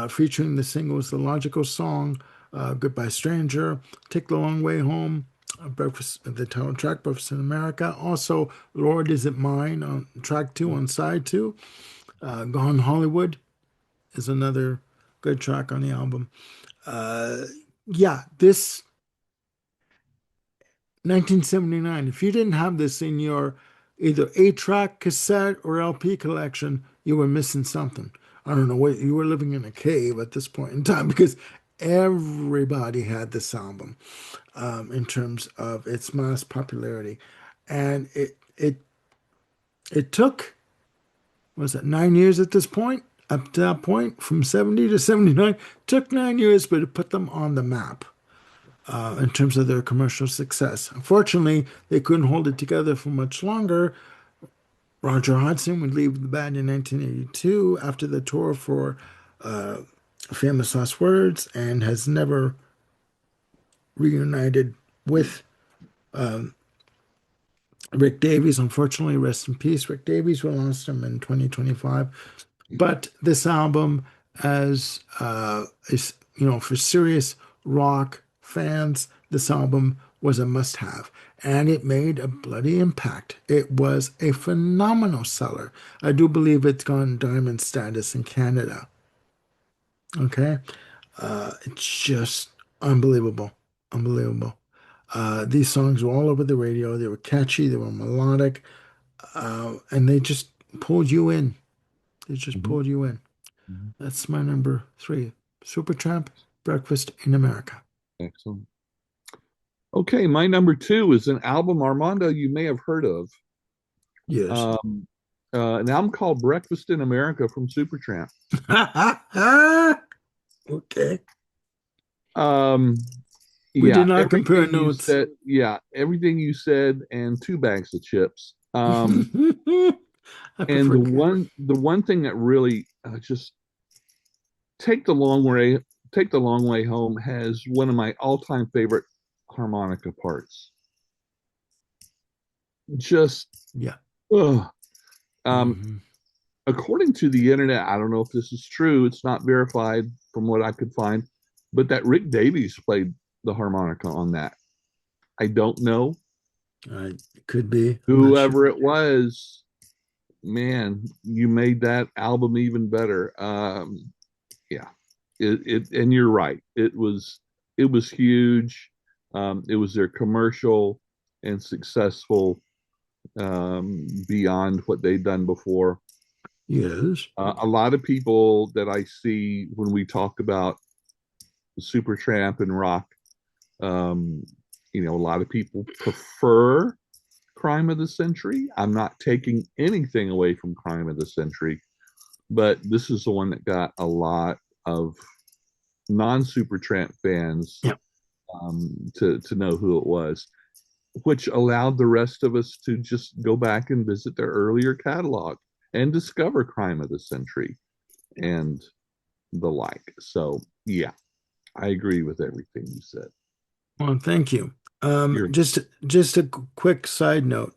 featuring the singles The Logical Song, Goodbye Stranger, Take the Long Way Home, Breakfast, the title track, Breakfast in America. Also, Lord Is It Mine on track two on side two. Gone Hollywood is another good track on the album. Uh, yeah, this 1979. If you didn't have this in your either 8-track, cassette, or LP collection, you were missing something. I don't know what you were living in a cave at this point in time because everybody had this album in terms of its mass popularity, and it took was it 9 years at this point. Up to that point, from 70 to 79, took 9 years, but it put them on the map in terms of their commercial success. Unfortunately, they couldn't hold it together for much longer. Roger Hodgson would leave the band in 1982 after the tour for uh, Famous Last Words and has never reunited with Rick Davies. Unfortunately, rest in peace, Rick Davies. We lost him in 2025. But this album, as is for serious rock fans, this album was a must-have, and it made a bloody impact. It was a phenomenal seller. I do believe it's gone diamond status in Canada. Okay, it's just unbelievable, unbelievable. These songs were all over the radio. They were catchy, they were melodic, and they just pulled you in. They just Mhm. pulled you in. Mhm. That's my number three. Supertramp, Breakfast in America. Excellent. Okay, my number two is an album, Armando, you may have heard of. Yes. Um, an album called Breakfast in America from Supertramp. Okay. Um, We yeah, did not compare everything you notes. said, yeah, everything you said, and two bags of chips. I And prefer. the one thing that really just take the long way, take the long way home has one of my all-time favorite harmonica parts. Just, Yeah. ugh. Um, Hmm. according to the internet, I don't know if this is true. It's not verified from what I could find, but that Rick Davies played the harmonica on that. I don't know. It could be. I'm not sure. Whoever it was, man, you made that album even better. Yeah, and you're right. It was huge. It was their commercial and successful beyond what they'd done before. Yes. A lot of people that I see when we talk about Supertramp and rock, um, a lot of people prefer Crime of the Century. I'm not taking anything away from Crime of the Century, but this is the one that got a lot of non-Supertramp fans Yeah. to know who it was, which allowed the rest of us to just go back and visit their earlier catalog and discover Crime of the Century and the like. So yeah, I agree with everything you said. Well, thank you. You're Just a quick side note.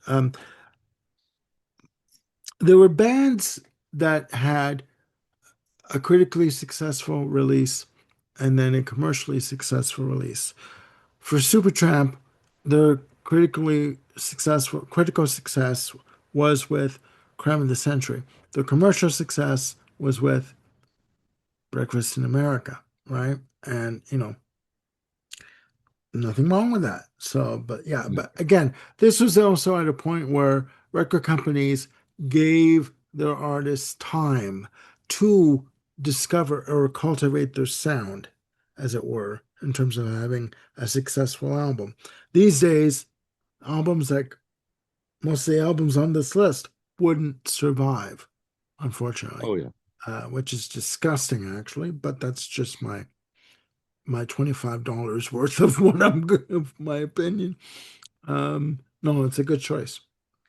There were bands that had a critically successful release and then a commercially successful release. For Supertramp, their critical success was with Crime of the Century. The commercial success was with Breakfast in America, right? And nothing wrong with that. So, but yeah, but again, this was also at a point where record companies gave their artists time to discover or cultivate their sound, as it were, in terms of having a successful album. These days, albums like most of the albums on this list wouldn't survive, unfortunately, oh yeah. which is disgusting, actually, but that's just my $25 worth of what I'm good of my opinion. No, it's a good choice.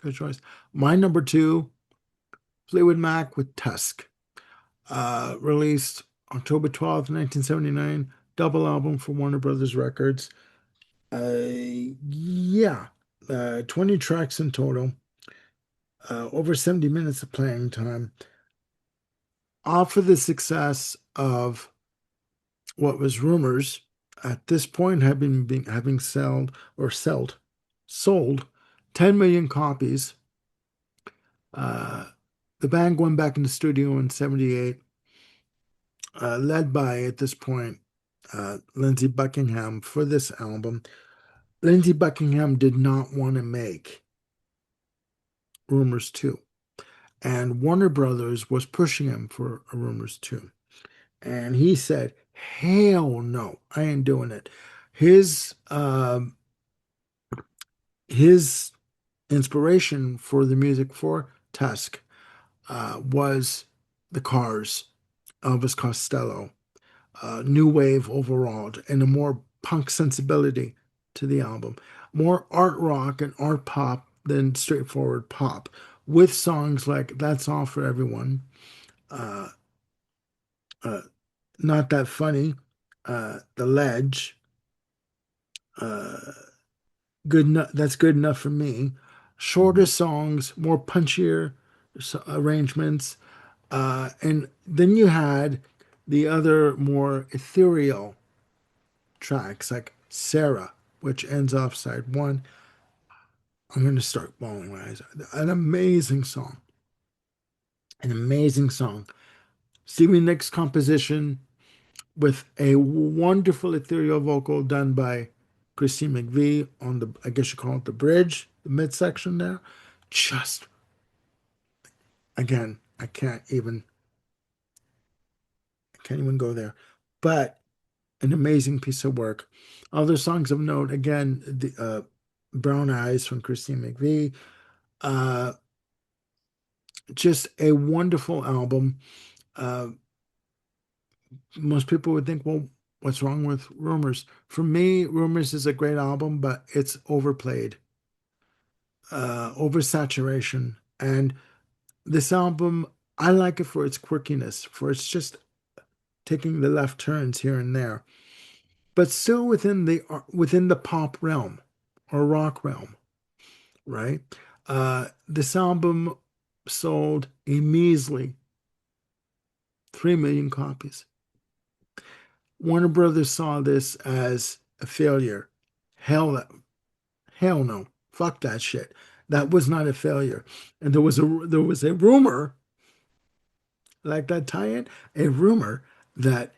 Good choice. My number two, Fleetwood Mac with Tusk. Released October 12th, 1979, double album for Warner Brothers Records. Yeah, 20 tracks in total, over 70 minutes of playing time. Off of the success of what was rumors at this point having sold 10 million copies. Uh, the band going back in the studio in 78, led by, at this point, Lindsey Buckingham for this album. Lindsey Buckingham did not want to make Rumors 2. And Warner Brothers was pushing him for a Rumors 2. And he said, hell no, I ain't doing it. His inspiration for the music for Tusk was the Cars, Elvis Costello, new wave overall, and a more punk sensibility to the album. More art rock and art pop than straightforward pop, with songs like That's All for Everyone, uh, uh, Not That Funny, The Ledge, uh, That's Good Enough for Me. Shorter songs, more punchier arrangements. And then you had the other more ethereal tracks like Sarah, which ends off side one. I'm going to start bawling my eyes out. An amazing song. An amazing song. Stevie Nicks composition with a wonderful ethereal vocal done by Christine McVie on the, I guess you call it the bridge, the midsection there. Just, again, I can't even go there. But an amazing piece of work. Other songs of note, again, the Brown Eyes from Christine McVie. Uh, just a wonderful album. Uh, most people would think, well, what's wrong with Rumors? For me, Rumors is a great album, but it's overplayed, oversaturation. And this album, I like it for its quirkiness, for its just taking the left turns here and there, but still within the pop realm or rock realm, right? This album sold a measly 3 million copies. Warner Brothers saw this as a failure. Hell, hell no. Fuck that shit. That was not a failure. And there was a rumor, like that tie-in, a rumor that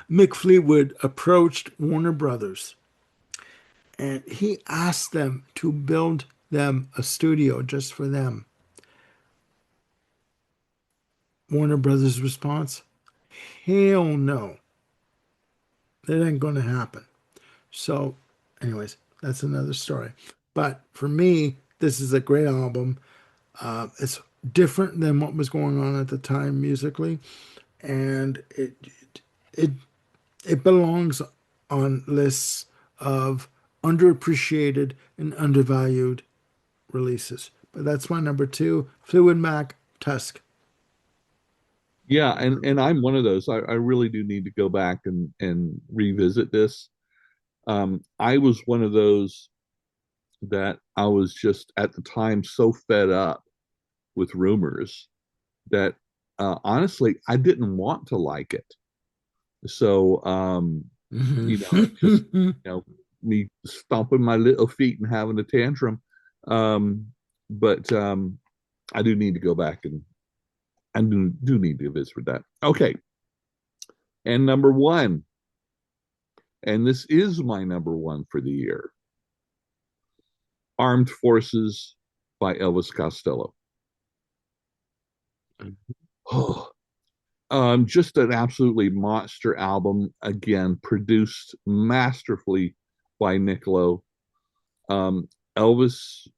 Mick Fleetwood approached Warner Brothers and he asked them to build them a studio just for them. Warner Brothers' response: hell no. That ain't going to happen. So, anyways, that's another story. But for me, this is a great album. It's different than what was going on at the time musically, and it it belongs on lists of underappreciated and undervalued releases. But that's my number two, Fleetwood Mac, Tusk. Yeah, and I'm one of those. I really do need to go back and revisit this. I was one of those that I was just at the time so fed up with Rumors that honestly I didn't want to like it. So just me stomping my little feet and having a tantrum. But I do need to go back and I do need to visit with that. Okay. And number one, and this is my number one for the year, Armed Forces by Elvis Costello. Oh, just an absolutely monster album. Again, produced masterfully by Nick Lowe. Elvis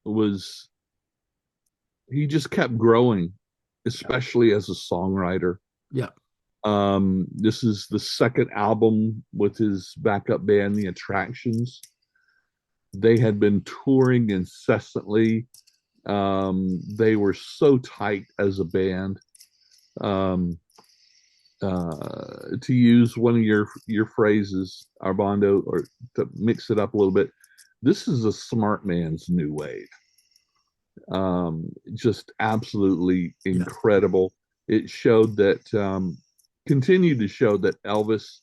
was, he just kept growing, especially as a songwriter. Yeah. This is the second album with his backup band, The Attractions. They had been touring incessantly. They were so tight as a band. To use one of your phrases, Armando, or to mix it up a little bit, this is a smart man's new wave. Just absolutely incredible. It showed that, continued to show that Elvis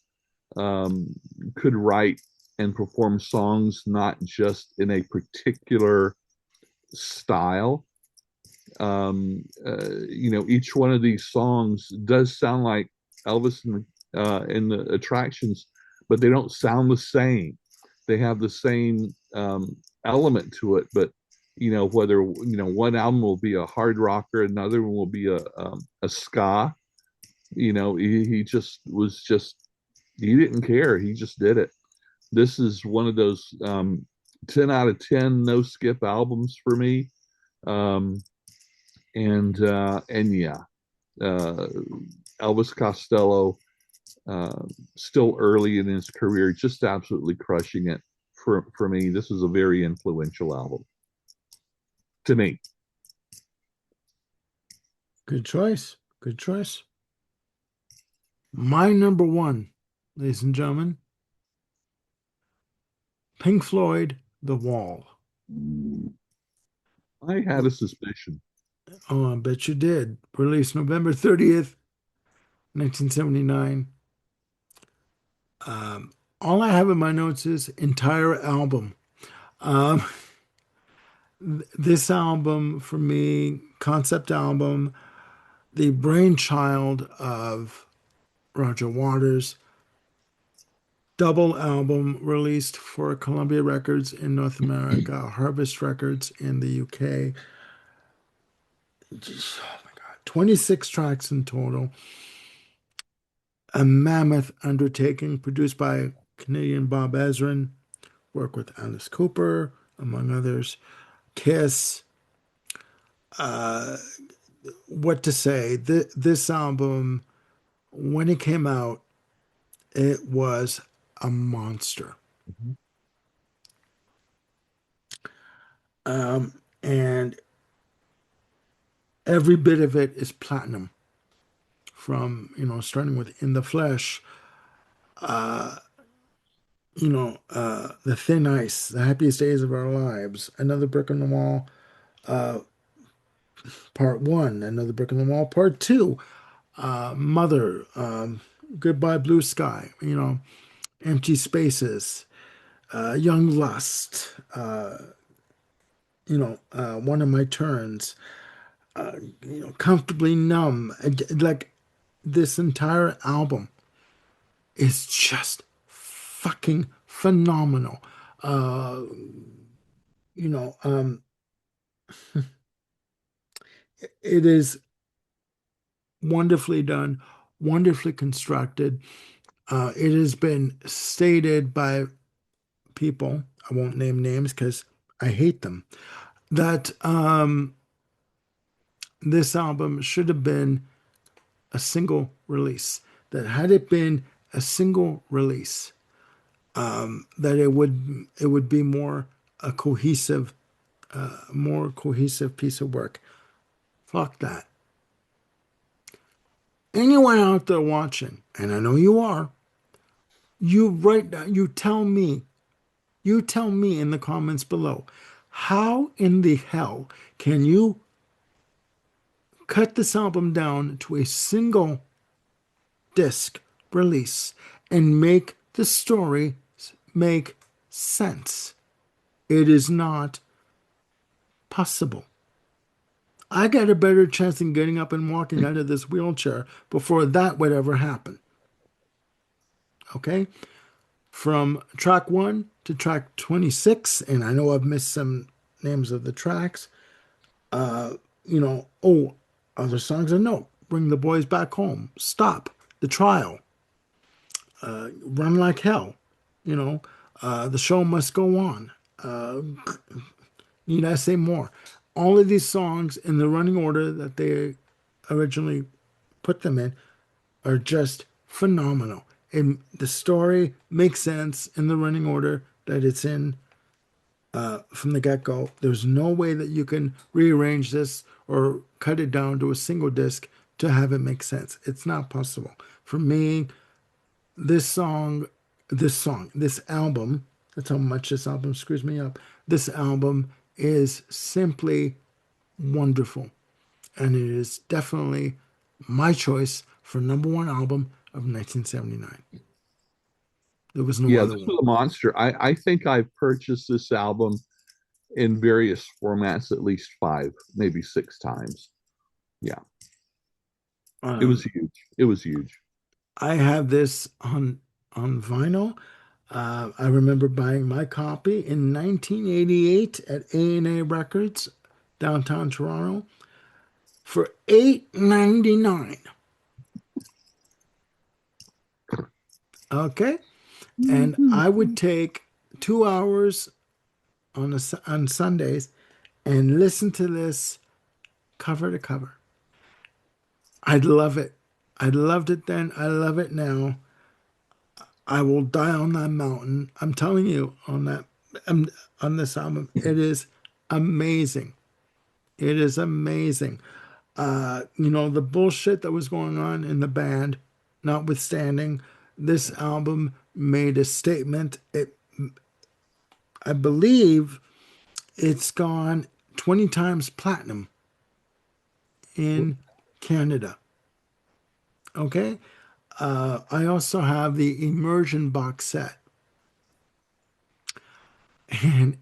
could write and perform songs not just in a particular style. Each one of these songs does sound like Elvis and the Attractions, but they don't sound the same. They have the same element to it, but whether one album will be a hard rocker, another one will be a ska. He he didn't care. He just did it. This is one of those 10 out of 10 no skip albums for me. Um, and yeah, uh, Elvis Costello, still early in his career, just absolutely crushing it. For me, this is a very influential album to me. Good choice. Good choice. My number one, ladies and gentlemen, Pink Floyd, The Wall. I had a suspicion. Oh, I bet you did. Released November 30th, 1979. All I have in my notes is entire album. Um, this album, for me, concept album, the brainchild of Roger Waters, double album released for Columbia Records in North America, Harvest Records in the UK. Just, oh my God, 26 tracks in total. A mammoth undertaking produced by Canadian Bob Ezrin, work with Alice Cooper, among others. Kiss. Uh, what to say? This album, when it came out, it was a monster. Mhm. And every bit of it is platinum. From starting with In the Flesh, The Thin Ice, The Happiest Days of Our Lives, Another Brick in the Wall, Part One, Another Brick in the Wall, Part Two, Mother, Goodbye Blue Sky, Empty Spaces, Young Lust, One of My Turns, Comfortably Numb. Like this entire album is just fucking phenomenal. Uh, you know, um, it is wonderfully done, wonderfully constructed. It has been stated by people, I won't name names because I hate them, that this album should have been a single release. That had it been a single release, that it would be a cohesive, more cohesive piece of work. Fuck that. Anyone out there watching, and I know you are, you write down, you tell me in the comments below, how in the hell can you cut this album down to a single disc release and make the story make sense? It is not possible. I got a better chance in getting up and walking out of this wheelchair before that would ever happen. Okay? From track 1 to track 26, and I know I've missed some names of the tracks. Other songs I know. Bring the Boys Back Home. Stop. The Trial. Run Like Hell. The Show Must Go On. Need I say more? All of these songs in the running order that they originally put them in are just phenomenal. And the story makes sense in the running order that it's in from the get go. There's no way that you can rearrange this or cut it down to a single disc to have it make sense. It's not possible. For me, this album, that's how much this album screws me up. This album is simply wonderful. And it is definitely my choice for number one album of 1979. There was no Yeah, other this one. was a monster. I think I purchased this album in various formats at least 5, maybe 6 times. Yeah, it was Um, huge. It was huge. I have this on vinyl. I remember buying my copy in 1988 at A&A Records, downtown Toronto, for $8.99. Okay, and I would take 2 hours on Sundays and listen to this cover to cover. I'd love it. I loved it then. I love it now. I will die on that mountain. I'm telling you, um, on this album, it is amazing. It is amazing. The bullshit that was going on in the band, notwithstanding, this album made a statement. I believe it's gone 20 times platinum in Canada. Okay. I also have the Immersion box set. And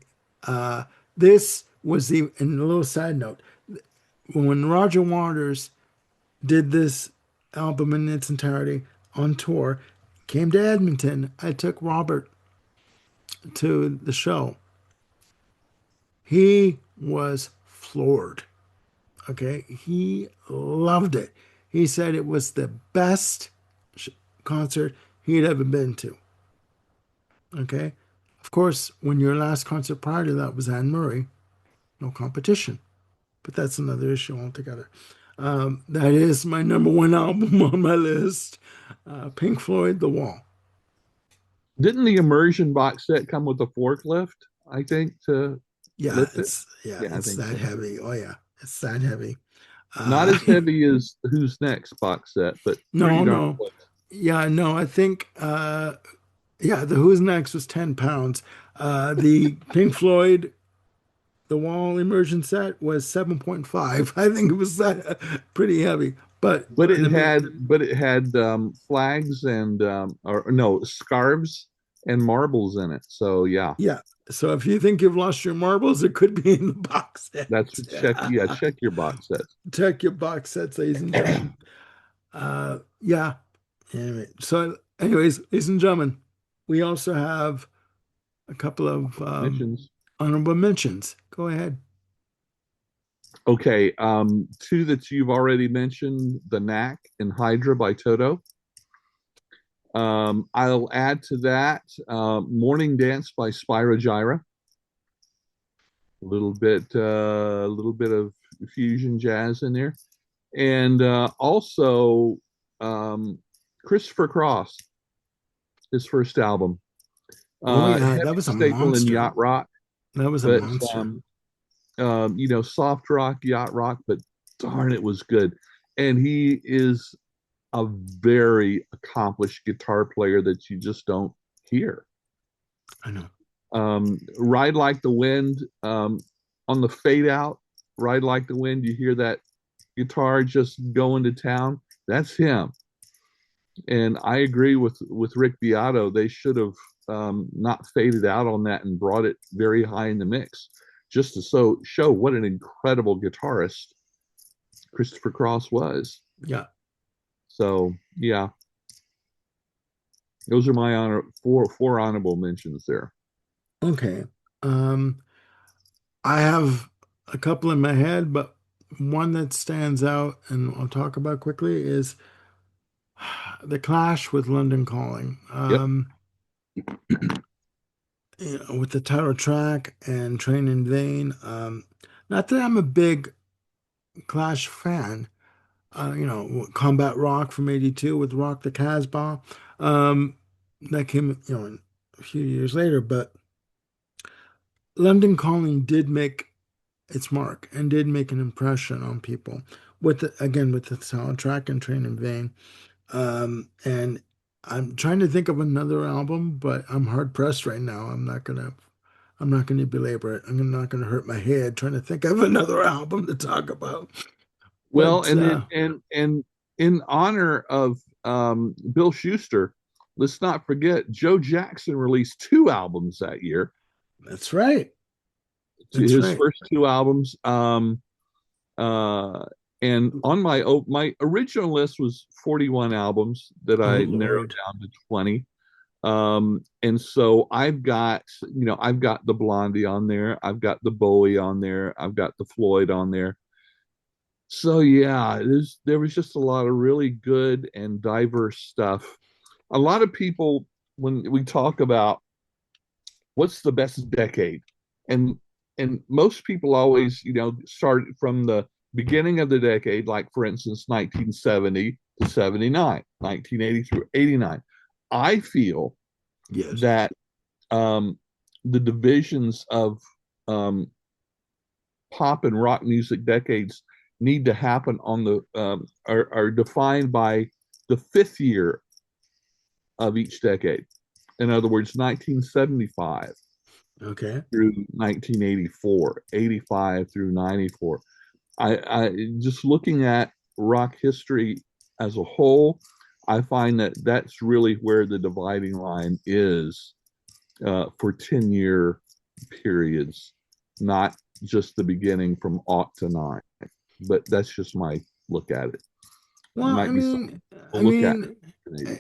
this was and a little side note, when Roger Waters did this album in its entirety on tour, came to Edmonton, I took Robert to the show. He was floored. Okay. He loved it. He said it was the best concert he'd ever been to. Okay. Of course, when your last concert prior to that was Anne Murray, no competition. But that's another issue altogether. That is my number one album on my list. Pink Floyd, The Wall. Didn't the immersion box set come with a forklift? I think to lift it. Yeah, I It's think that so. heavy. Oh yeah, it's that heavy. Not Uh, as heavy as Who's Next box set, but pretty no, darn no, close. yeah, no. I think yeah, the Who's Next was 10 pounds. The Pink Floyd, The Wall immersion set was 7.5. I think it was that pretty heavy. But let me, But it had flags and or no scarves and marbles in it. So yeah, yeah. So if you think you've lost your marbles, it could be in the box set. that's check. Yeah, check your box sets. Check your box sets, ladies and gentlemen. Yeah. Anyway, so, anyways, ladies and gentlemen, we also have a couple of Mentions. honorable mentions. Go ahead. Okay, two that you've already mentioned: The Knack and Hydra by Toto. I'll add to that Morning Dance by Spyro Gyra. A little bit of fusion jazz in there, and also um, Christopher Cross, his first album, Oh yeah, that heavy was a staple in monster. yacht rock, That was a but monster. soft rock, yacht rock, but darn, it was good. And he is a very accomplished guitar player that you just don't hear. I know. Ride Like the Wind, on the fade out, Ride Like the Wind, you hear that guitar just going to town. That's him. And I agree with Rick Beato. They should have not faded out on that and brought it very high in the mix, just to show what an incredible guitarist Christopher Cross was. Yeah. So yeah, those are my four honorable mentions there. Okay. Um, I have a couple in my head, but one that stands out and I'll talk about quickly is The Clash with London Calling. Yep. With the title track and Train in Vain. Not that I'm a big Clash fan. Combat Rock from '82 with Rock the Casbah. Um, that came, a few years later, but London Calling did make its mark and did make an impression on people again with the soundtrack and Train in Vain. And I'm trying to think of another album, but I'm hard pressed right now. I'm not gonna belabor it. I'm not gonna hurt my head trying to think of another album to talk about. Well, But and then and in honor of Bill Schuster, let's not forget Joe Jackson released 2 albums that year. that's right. That's his right. first two albums. Uh, and on my original list was 41 albums that Oh I narrowed Lord. down to 20. And so I've got the Blondie on there, I've got the Bowie on there, I've got the Floyd on there. So yeah, there was just a lot of really good and diverse stuff. A lot of people, when we talk about what's the best decade, and most people always, start from the beginning of the decade, like for instance 1970 to 79, 1980 through 89. I feel Yes. that um, the divisions of um, pop and rock music decades need to happen on the are defined by the fifth year of each decade. In other words, 1975 Okay. through 1984, 85 through 94. I just looking at rock history as a whole, I find that that's really where the dividing line is for 10-year periods, not just the beginning from aught to nine. But that's just my look at it. It Well, might be something to I look at, mean, maybe.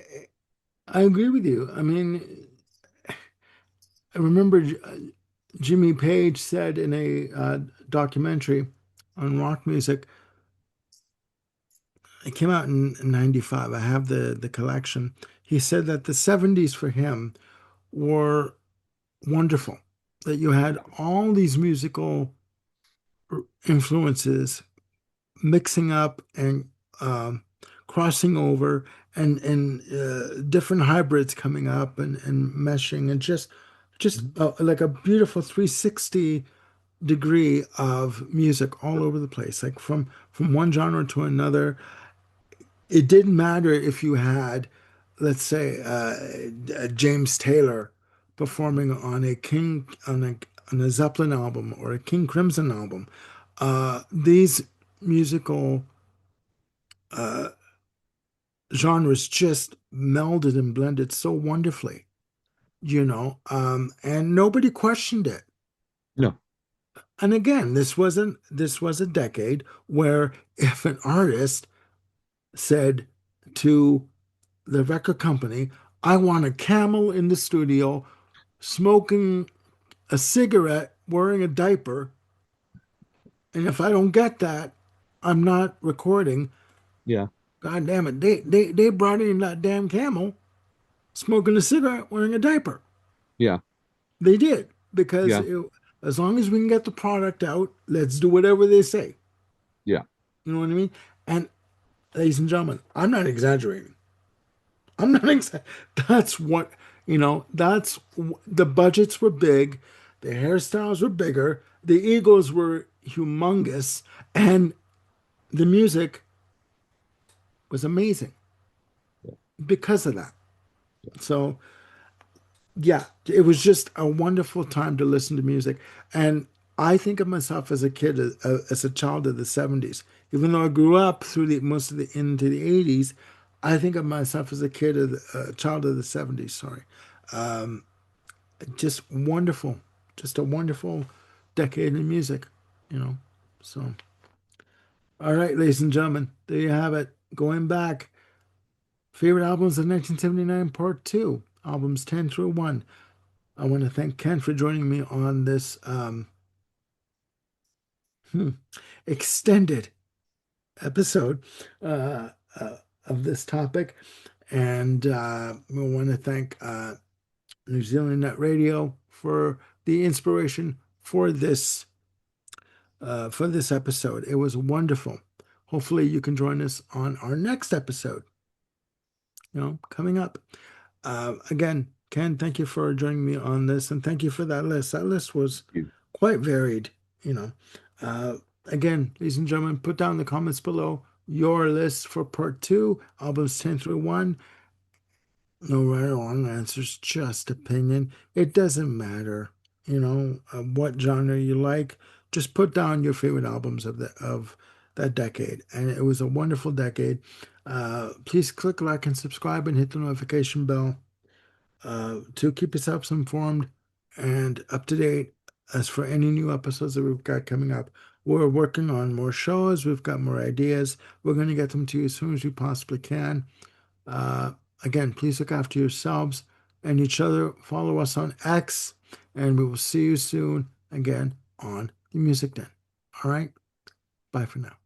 I, I agree with you. I mean, I remember Jimmy Page said in a documentary on rock music. It came out in '95. I have the collection. He said that the '70s for him were wonderful. That you had all these musical influences mixing up and crossing over and different hybrids coming up and meshing and just like a beautiful 360 degree of music all over the place, like from one genre to another. It didn't matter if you had, let's say, a James Taylor performing on a Zeppelin album or a King Crimson album. These musical uh, genres just melded and blended so wonderfully, and nobody questioned it. No, And again, this was a decade where if an artist said to the record company, I want a camel in the studio smoking a cigarette, wearing a diaper, and if I don't get that, I'm not recording. yeah, God damn it. They brought in that damn camel smoking a cigarette, wearing a diaper. yeah, They did because yeah, as long as we can get the product out, let's do whatever they say. yeah, You know what I mean? And ladies and gentlemen, I'm not exaggerating. I'm not exa- That's what, the budgets were big, the hairstyles were bigger, the egos were humongous, and the music was amazing because of that. So, yeah, it was just a wonderful time to listen to music. And I think of myself as a kid, as a child of the '70s. Even though I grew up through the most of the into the '80s, I think of myself as a kid of child of the '70s. Sorry. Just wonderful, just a wonderful decade in music, you know. So, all right, ladies and gentlemen, there you have it. Going back, favorite albums of 1979, part two, albums 10 through 1. I want to thank Ken for joining me on this hmm, extended episode uh, of this topic. And we want to thank New Zealand Net Radio for the inspiration for this episode. It was wonderful. Hopefully, you can join us on our next episode, coming up. Again, Ken, thank you for joining me on this, and thank you for that list. That list was you. quite varied, you know. Uh, Again, ladies and gentlemen, put down in the comments below your list for part two, albums 10 through 1. No right or wrong answers, just opinion. It doesn't matter, what genre you like. Just put down your favorite albums of that decade, and it was a wonderful decade. Please click like and subscribe and hit the notification bell to keep yourselves informed and up to date as for any new episodes that we've got coming up, we're working on more shows. We've got more ideas. We're going to get them to you as soon as we possibly can. Uh, Again, please look after yourselves and each other. Follow us on X, and we will see you soon again on the Music Den. All right? Bye for now.